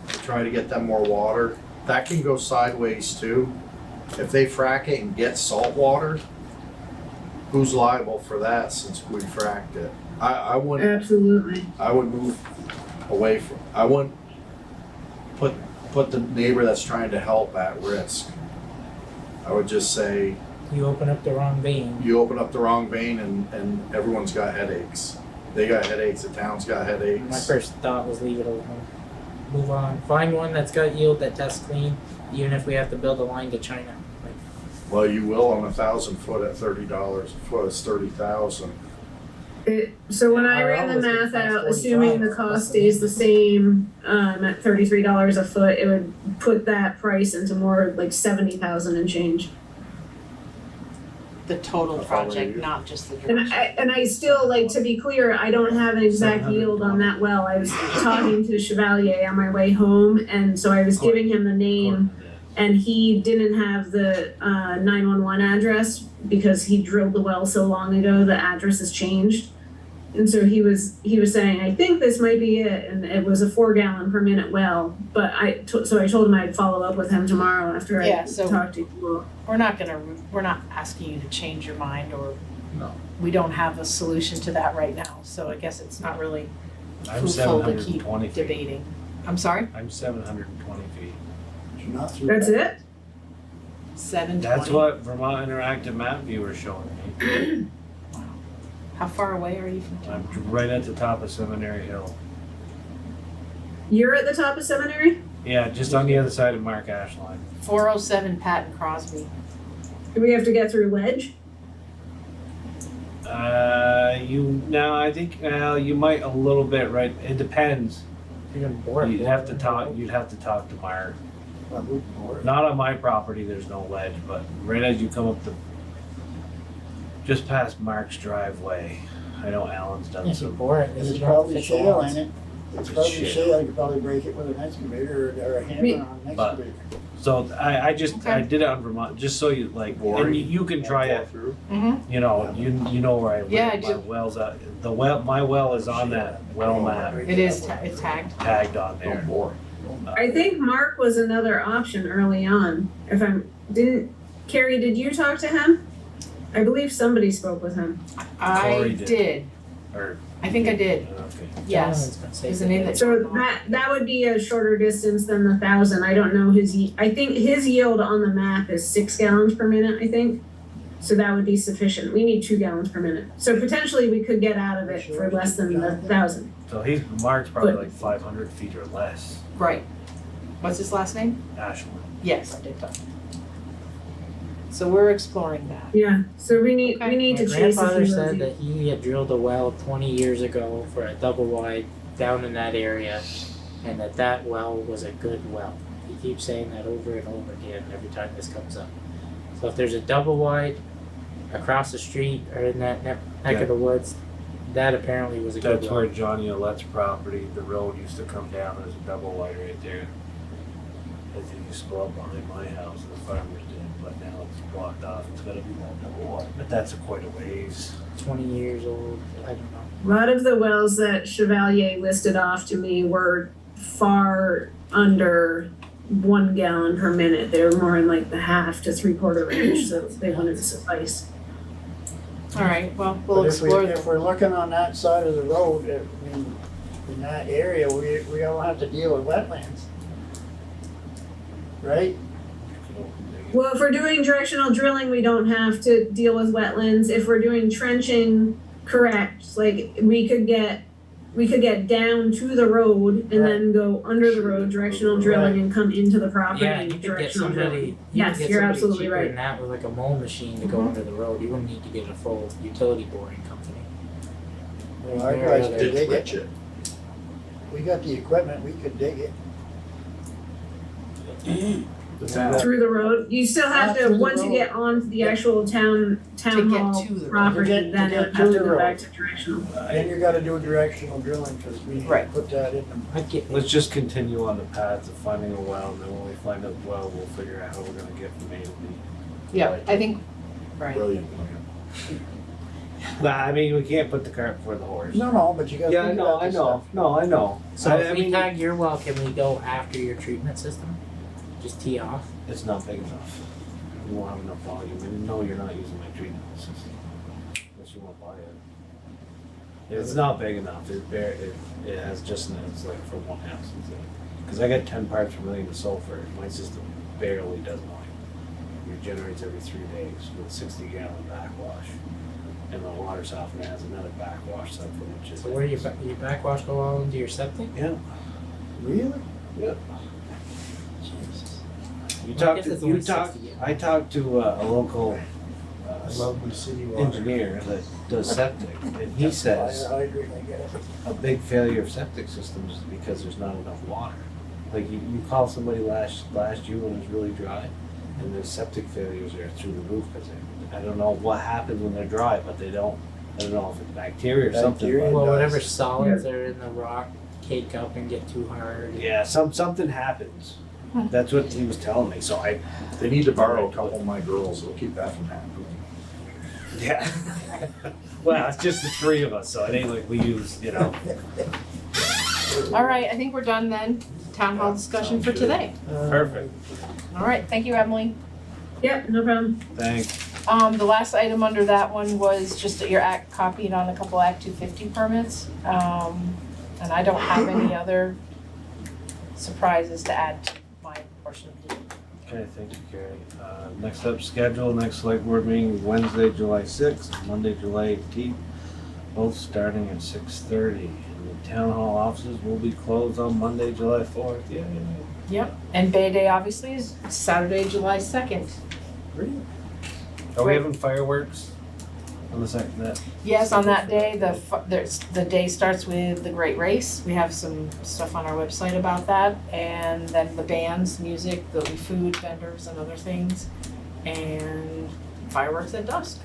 to try to get them more water. That can go sideways too. If they frack it and get salt water, who's liable for that since we fracked it? I wouldn't, Absolutely. I would move away from, I wouldn't put the neighbor that's trying to help at risk. I would just say, You open up the wrong vein. you open up the wrong vein and everyone's got headaches. They got headaches, the town's got headaches. My first thought was leave it alone. Move on. Find one that's got yield that tests clean, even if we have to build a line to China. Like, Well, you will on 1,000 foot at $30 a foot, it's 30,000. So when I Our ran the always math gets out, 45, assuming the plus cost the stays the same, at $33 a foot, it would put that price into more like 70,000 and change. The total How far away are project, you? not just the And direction. I still, like, to be clear, I don't have an exact yield on that well. I was talking to Chevalier on my way home, and so I was giving him the name, and he didn't have the 911 address because he drilled the well so long ago, the address has changed. And so he was saying, I think this might be it, and it was a 4 gallon per minute well. But so I told him I'd follow up with him tomorrow after Yeah, I so- talked to you. We're not asking you to change your mind, or No. we don't have a solution to that right now, so I guess it's not really I'm fruitful to keep 720 feet. debating. I'm sorry? I'm 720 feet. You're not through That's that. it? 720? That's what Vermont Interactive Map Viewer is showing me. How far away are you from town? I'm right at the top of Seminary Hill. You're at the top of Seminary? Yeah, just on the other side of Mark Ashline. 407 Patton Crosby. Do we have to get through Ledge? I think you might a little bit, right? It depends. You're gonna bore it. You'd have to talk to Mark. I wouldn't bore it. Not on my property, there's no ledge, but right as you come up just past Mark's driveway. I know Alan's done If you some. bore it, There's you don't have to probably fix the shale lines. in it. It's It's probably shale. shale, I could probably break it with an excavator or a hammer on an But- excavator. So I Okay. did it on Vermont, just so you like, and Boring. you can try it. Mm-hmm. You know, you know where I live. Yeah, I My do. well's my well is on that well map, It is, it's tagged. tagged on there. Don't bore. I think Mark was another option early on. Carrie, did you talk to him? I believe somebody spoke with him. I Corey did. did. Or I think I did. okay. Yes. Is the name that. So that would be a shorter distance than the 1,000. I don't know I think his yield on the map is 6 gallons per minute, I think. So that would be sufficient. We need 2 gallons per minute. So potentially we could get out of it for less than the 1,000. So Mark's probably like 500 feet or less. Right. What's his last name? Ashland. Yes, I did talk. So we're exploring that. Yeah, so we need Okay. to My chase a grandfather few said of that these. he had drilled a well 20 years ago for a double wide down in that area, and that well was a good well. He keeps saying that over and over again every time this comes up. So if there's a double wide across the street or in that neck of the woods, that apparently was a good That's well. where Johnny Olette's property, the road used to come down, there's a double wide right there. I think used to go up behind my house, the farmers did, but now it's blocked off, it's gotta be that double wide, but that's quite a ways. 20 years old, I don't know. A lot of the wells that Chevalier listed off to me were far under 1 gallon per minute. They were more in like the half to 3/4 range, so they wouldn't suffice. All right, well, But we'll if explore if we're looking on that side of the road, I mean, in that area, we don't have to deal with wetlands. Right? Well, if we're doing directional drilling, we don't have to deal with wetlands. If we're doing trenching, correct, like we could get down to the road and then go under the road, directional drilling, and come into the property, Yeah, you could get directional somebody, drilling. you Yes, could get you're somebody absolutely cheaper right. than that with like a mowing machine to go under the road. You wouldn't need to get a full utility boring company. Well, our Very guys other- could dig Ditch it. We got the equipment, we could dig it. Through the road, you still have Not to, through the once you road. get onto the actual town To get hall to the road. property, To get then you to have to the go road. back to directional. Then you gotta do directional drilling, cause we need to Right. put that in the. I'd get, Let's just continue on the path of finding a well, and then when we find a well, we'll figure out how we're gonna get from A to B. Yeah, I think, right. Brilliant plan. Nah, I mean, we can't put the cart before the horse. No, but you gotta Yeah, I think know, about I this know, stuff. no, I know. So I if we mean, tag your well, can we go after your treatment system? Just tee off? it's not big enough. You won't have enough volume, and no, you're not using my treatment system. Unless you want to buy it. It's not big enough, it has just, it's like for one house, because I got 10 parts per million of sulfur, my system barely does volume. It regenerates every 3 days with a 60-gallon backwash. And the water softener has another backwash sub for which is. So where do your backwash go all into your septic? Yeah. Really? Yeah. Jesus. You Well, I talk guess to, it's only you talk, 60, yeah. I talked to a local I love my city water. engineer that does septic, and he says Fire hydrant, I get it. a big failure of septic systems is because there's not enough water. Like you call somebody last June when it was really dry, and the septic failures are through the roof because I don't know what happens when they're dry, but I don't know if it's bacteria or something. Bacteria. But Well, whatever solids are in the rock cake up and get too hard. yeah, something happens. That's what he was telling me. So They need to borrow a couple of my girls, they'll keep that from happening. yeah. Well, it's just the three of us, so it ain't like we use, All right, I think we're done then. Town hall discussion for today. Perfect. All right, thank you, Emily. Yep, no problem. Thanks. The last item under that one was just that you're copied on a couple Act 250 permits. And I don't have any other surprises to add to my portion of the deal. Okay, thank you, Carrie. Next up, schedule, next select board meeting, Wednesday, July 6th, Monday, July 18th, both starting at 6:30. And the town hall offices will be closed on Monday, July 4th. Yeah. Yep, and Bay Day obviously is Saturday, July 2nd. Are we having fireworks on the second? Yes, on that day, the day starts with the Great Race. We have some stuff on our website about that. And then the bands, music, there'll be food vendors and other things. And fireworks at dusk.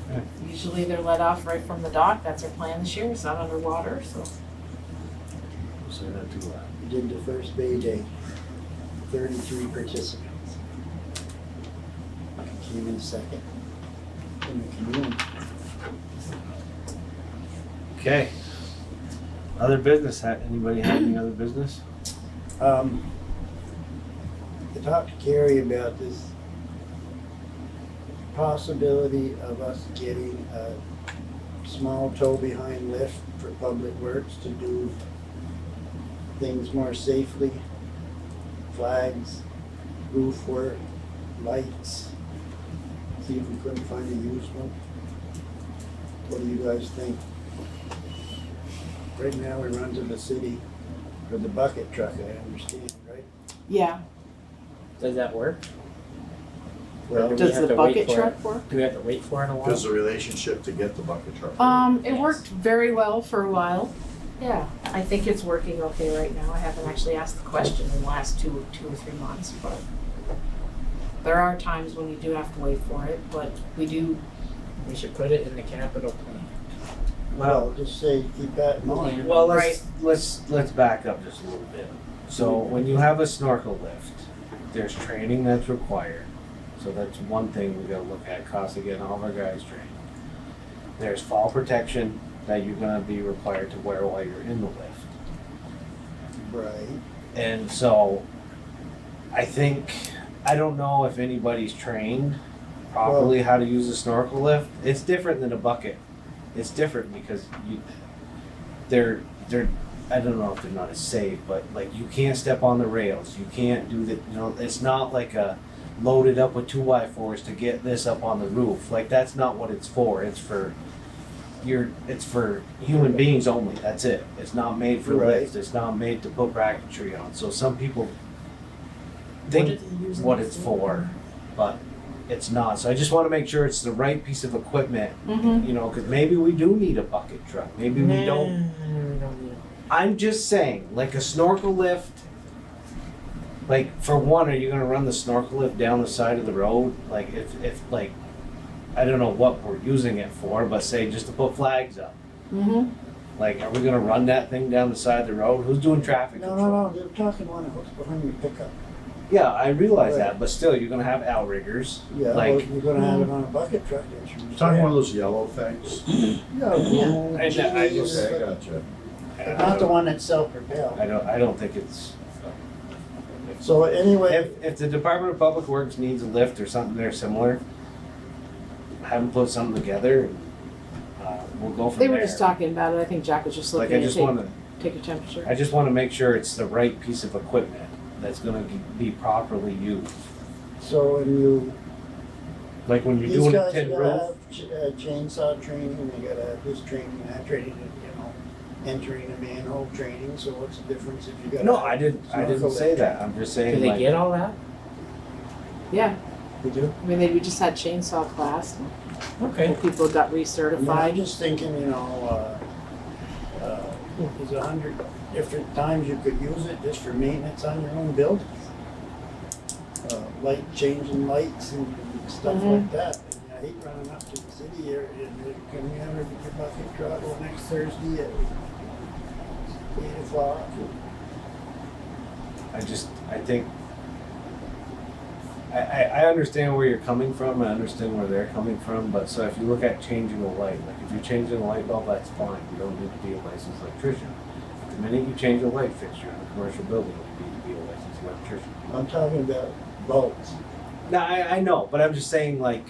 Okay. Usually they're let off right from the dock. That's our plan this year. It's not underwater, so. We'll say that too loud. We did the first Bay Day, 33 participants. Came in second in the canoe. Okay. Other business, anybody have any other business? I talked to Carrie about this possibility of us getting a small tow behind lift for public works to do things more safely. Flags, roof work, lights. See if we couldn't find a used one. What do you guys think? Right now we run to the city for the bucket truck, I understand, right? Yeah. Does that work? Well, Do we Does have the to wait bucket for it? truck work? Do we have to wait for it a while? There's a relationship to get the bucket truck. It worked very well for a while. Yeah, I think it's working okay right now. I haven't actually asked the question in the last two or 3 months, but there are times when you do have to wait for it, but we do. We should put it in the capital plan. Well, just say, keep that in mind. Well, let's back up just a little bit. So when you have a snorkel lift, there's training that's required. So that's one thing we gotta look at, cost of getting all of our guys trained. There's fall protection that you're gonna be required to wear while you're in the lift. Right. And so I don't know if anybody's trained properly how to use a snorkel lift. It's different than a bucket. It's different because they're I don't know if they're not as safe, but like you can't step on the rails. You can't do that. It's not like a loaded up with 2x4s to get this up on the roof. Like that's not what it's for. It's for human beings only. That's it. It's not made for Right. lifts. It's not made to put bracketry on. So some people think what it's for, but it's not. So I just want to make sure it's the right piece of equipment, because maybe we do need a bucket truck. Maybe we don't. We don't need it. I'm just saying, like a snorkel lift, like for one, are you going to run the snorkel lift down the side of the road? Like if like, I don't know what we're using it for, but say just to put flags up. Mm-hmm. Like, are we going to run that thing down the side of the road? Who's doing traffic control? No, they're talking one of us behind your pickup. Yeah, I realize that, but still, you're gonna have outriggers. Yeah, well, Like, you're gonna have it on a bucket truck, that you. You're talking one of those yellow things? Yeah, I just- Okay, I gotcha. but not the one that's self-propelled. I don't think it's. So anyway, If the Department of Public Works needs a lift or something there similar, have them put something together and, we'll go from They there. were just talking about it, I think Jack was just Like, looking I to just take, wanna, take a temperature. I just wanna make sure it's the right piece of equipment that's gonna be properly used. so when you, Like when you're these doing a guys tin gotta roof. have chainsaw training, they gotta have this training, that training, you know, entering a manhole training, so what's the difference if you got? No, I didn't say that, I'm just Do saying they like. get all that? Yeah, You do? I mean, we just had chainsaw class, and Okay. people got I mean, I'm recertified. just thinking, you know, there's 100 different times you could use it just for maintenance on your own building. Light, changing lights and stuff like that. And I hate running up to the city area and can we ever get your bucket truck well, next Thursday at 8 o'clock? I think, I understand where you're coming from, I understand where they're coming from, but so if you look at changing a light, like if you're changing a light bulb, that's fine, you don't need to be a licensed electrician. The minute you change a light fixture in a commercial building, you need to be a licensed electrician. I'm talking about bulbs. No, I know, but I'm just saying like,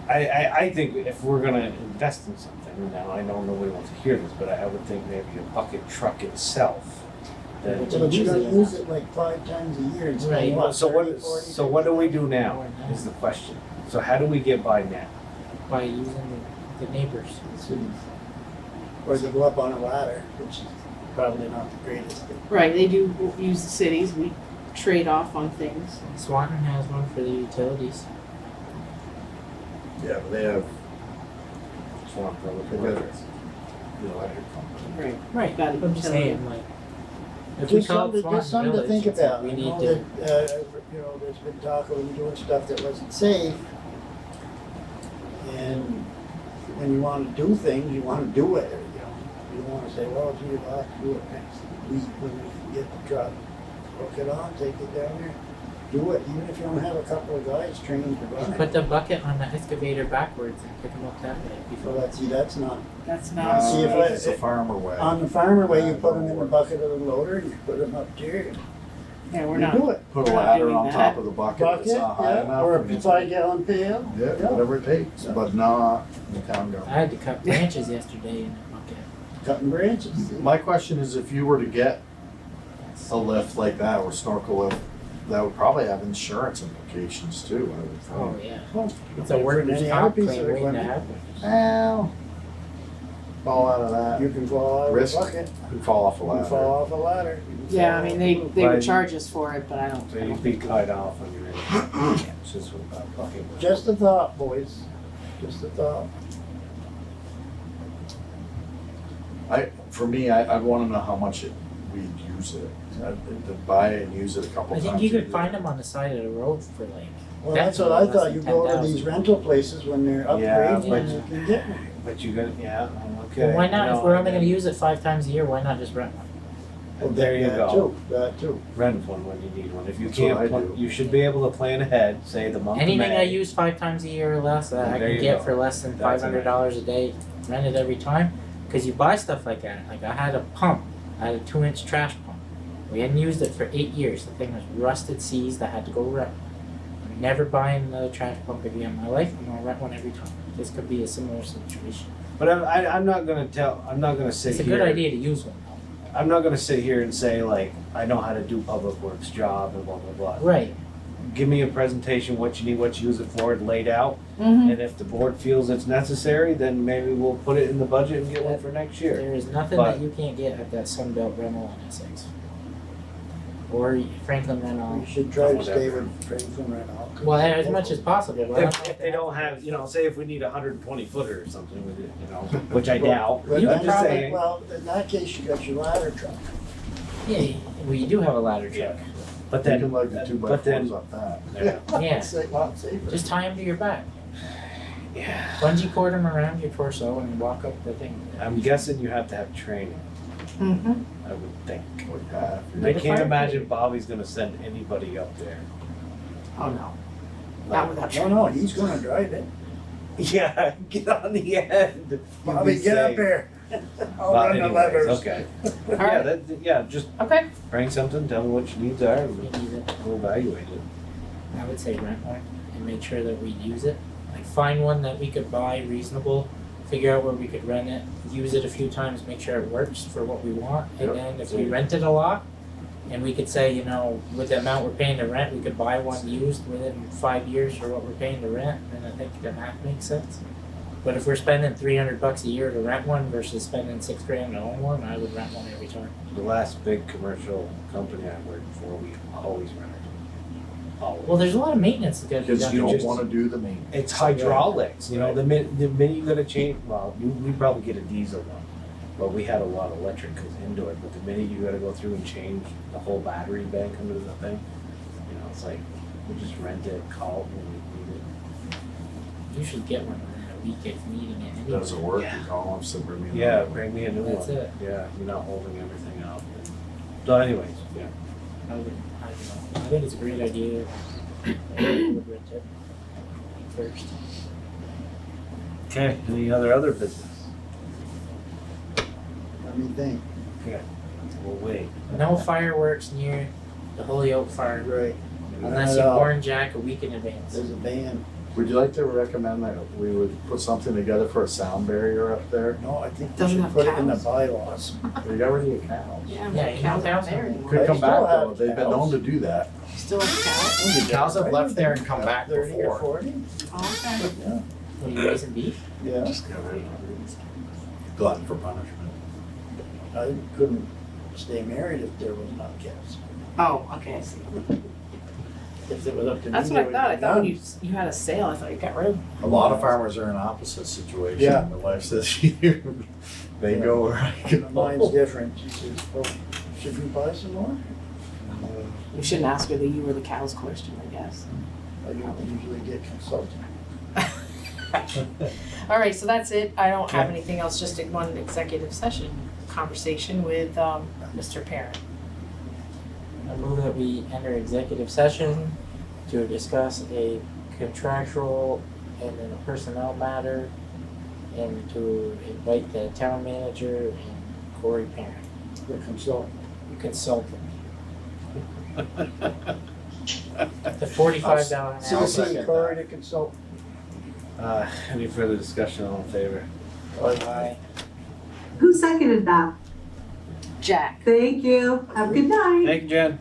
I think if we're gonna invest in something, now I know nobody wants to hear this, but I would think maybe a bucket truck itself. That, But you gotta use it like 5 times a year and spend what, so 30, what, 40, so what do we do now, is the question. So how do we get by now? By using the neighbors. Or you go up on a ladder, which is probably not the greatest thing. Right, they do use the cities, we trade off on things. Swanton has one for the utilities. Yeah, but they have, Swamp Public they got Electric. the electric company. Right. Right, Got I'm just utility. saying, like, if we Just call it something, Swanton to Village, think it's like about. we I need know to, that, you know, there's been talk of doing stuff that wasn't safe. And when you wanna do things, you wanna do it, you know. You don't wanna say, well, gee, we'll have to do it next week when we get the truck. Hook it on, take it down there, do it, even if you don't have a couple of guys trained to run it. put the bucket on the excavator backwards and pick them up that way before. Well, that's not, That's not, See, if It's a farmer way. on the farmer way, you put them in the bucket of the loader, and you put them up there, yeah, we're you not, do it. Put a We're not ladder doing on that. top of the bucket, if it's not high enough. Or a and it's- 5-gallon pail. Yeah, whatever it takes, but not the town I government. had to cut branches yesterday in the bucket. Cutting branches. My question is, if you were to get a lift like that, or snorkel lift, that would probably have insurance implications too, I would think. Oh, yeah. Well, It's a workman's any comp other piece claim of waiting to equipment. happen. Well, fall out of that, You can fall out of Risk. a bucket, you fall off a you can ladder. fall off a ladder. you can yeah, I fall mean, off they would But- charge us for it, but I don't. So you'd be cut off on your end. It's just what about bucket. a- Just a thought, boys, just a thought. For me, I'd wanna know how much we'd use it, to buy it and use it a couple I times. think you a could year. find them on the side of the road for like. Well, that's what I definitely less thought, than you go to 10,000. these rental places when they're Yeah, upgrading, but- and you can get one. But you got, yeah, okay. Well, why not? you If know, we're only and gonna use it 5 times a year, why not just rent one? then there you That go. too, that too. Rent one when you need one. If you That's what I can't, do. you should be able to plan ahead, say the month of Anything I May. use 5 times a year or less that I There can you get go. for less than That's $500 a day, rent it every time. Cause you buy stuff like that. Like I had a pump, I had a 2-inch trash pump. We hadn't used it for 8 years. The thing was rusted, seized. I had to go rent one. I'm never buying another trash pump again in my life. I'm gonna rent one every time. This could be a similar situation. But I'm not gonna sit It's a here. good idea to use one. I'm not gonna sit here and say like, I know how to do public works job and blah, blah, blah. Right. Give me a presentation, what you need, what you use it for, laid out. Mm-hmm. And if the board feels it's necessary, then maybe we'll put it in the budget and get one for next year. There is nothing But- that you can't get at that Sunbelt rental in Essex. Or Franklin rental. We should try to Whatever. stay with Franklin right now. Well, as much as possible. But I don't know If they don't have, say if we need a 120 footer or something with it, which I doubt. But You I'm could just probably- saying, well, in that case, you got your ladder truck. Yeah, well, you do have a ladder truck. Yeah. But You then, can like the 2x4s but then, up that. yeah. Yeah. It's a lot safer. Just tie them to your back. Yeah. Bungee cord them around your torso and walk up the thing. I'm guessing you have to have training. Mm-hmm. I would think. Yeah. I can't imagine Bobby's gonna send anybody up there. Oh, no. Like, Not without No, no, he's gonna drive it. yeah, get on the end. Bobby, You'll be get up safe. here. I'll Well, run the anyways, levers. Okay. Yeah, right. yeah, just Okay. bring something, tell me what your needs are, and We need it. we'll evaluate it. I would say rent one and make sure that we use it. Like find one that we could buy reasonable, figure out where we could rent it, use it a few times, make sure it works for what we want. And Yep. then if we rent it a lot, and we could say, you know, with the amount we're paying to rent, we could buy one used within 5 years for what we're paying to rent, then I think the math makes sense. But if we're spending $300 a year to rent one versus spending $6,000 to own one, I would rent one every time. The last big commercial company I worked for, we always rented. Always. Well, there's a lot of maintenance that goes Because done. you don't just- wanna do the main. It's hydraulics, you know, the minute you gotta change, well, we probably get a diesel one. But we had a lot of electric goes into it, but the minute you gotta go through and change the whole battery bank under the thing, you know, it's like, we just rent it, call it when we need it. You should get one within a week if needing it anyway. Doesn't work, you call them, so bring me another Yeah, one. bring me a new one. That's it. Yeah, you're not holding everything up. So anyways, yeah. I don't know. I think it's a great idea. I would rent it first. Okay, any other business? Let me think. Okay, we'll wait. No fireworks near the Holyoke Farm Right. unless you warn Jack a week in advance. There's a ban. Would you like to recommend that we would put something together for a sound barrier up there? No, I think we Doesn't should have put it in the cows. bylaws. We got rid of the cows. Yeah, Yeah, you cows know, aren't there anymore. Could come They back still though, have they've been known to do that. Still have cows? The cows have left there and come back 30 or before. 40? Oh, okay. Yeah. What, are you raising beef? Yeah. Glutton for punishment. I couldn't stay married if there was not cats. Oh, okay, I see. If it was up to me. That's what they I would thought. be I thought when done. you had a sale, I thought you got rid of them. A lot of farmers are in opposite situation. Yeah. The wife says, you, they Yeah. go where I go. Mine's different. She says, well, should we buy some more? You shouldn't ask her the you or the cows question, I guess. I don't usually get consulted. All right, so that's it. I don't have Okay. anything else, just one executive session conversation with Mr. Parent. I move that we enter executive session to discuss a contractual and then a personnel matter and to invite the town manager and Corey Parent, The consultant. consultant. The $45 an hour. CC Corey to consult. Any further discussion, all in favor? Aye. Who seconded that? Jack. Thank you. Have a good night. Thank you, Jen.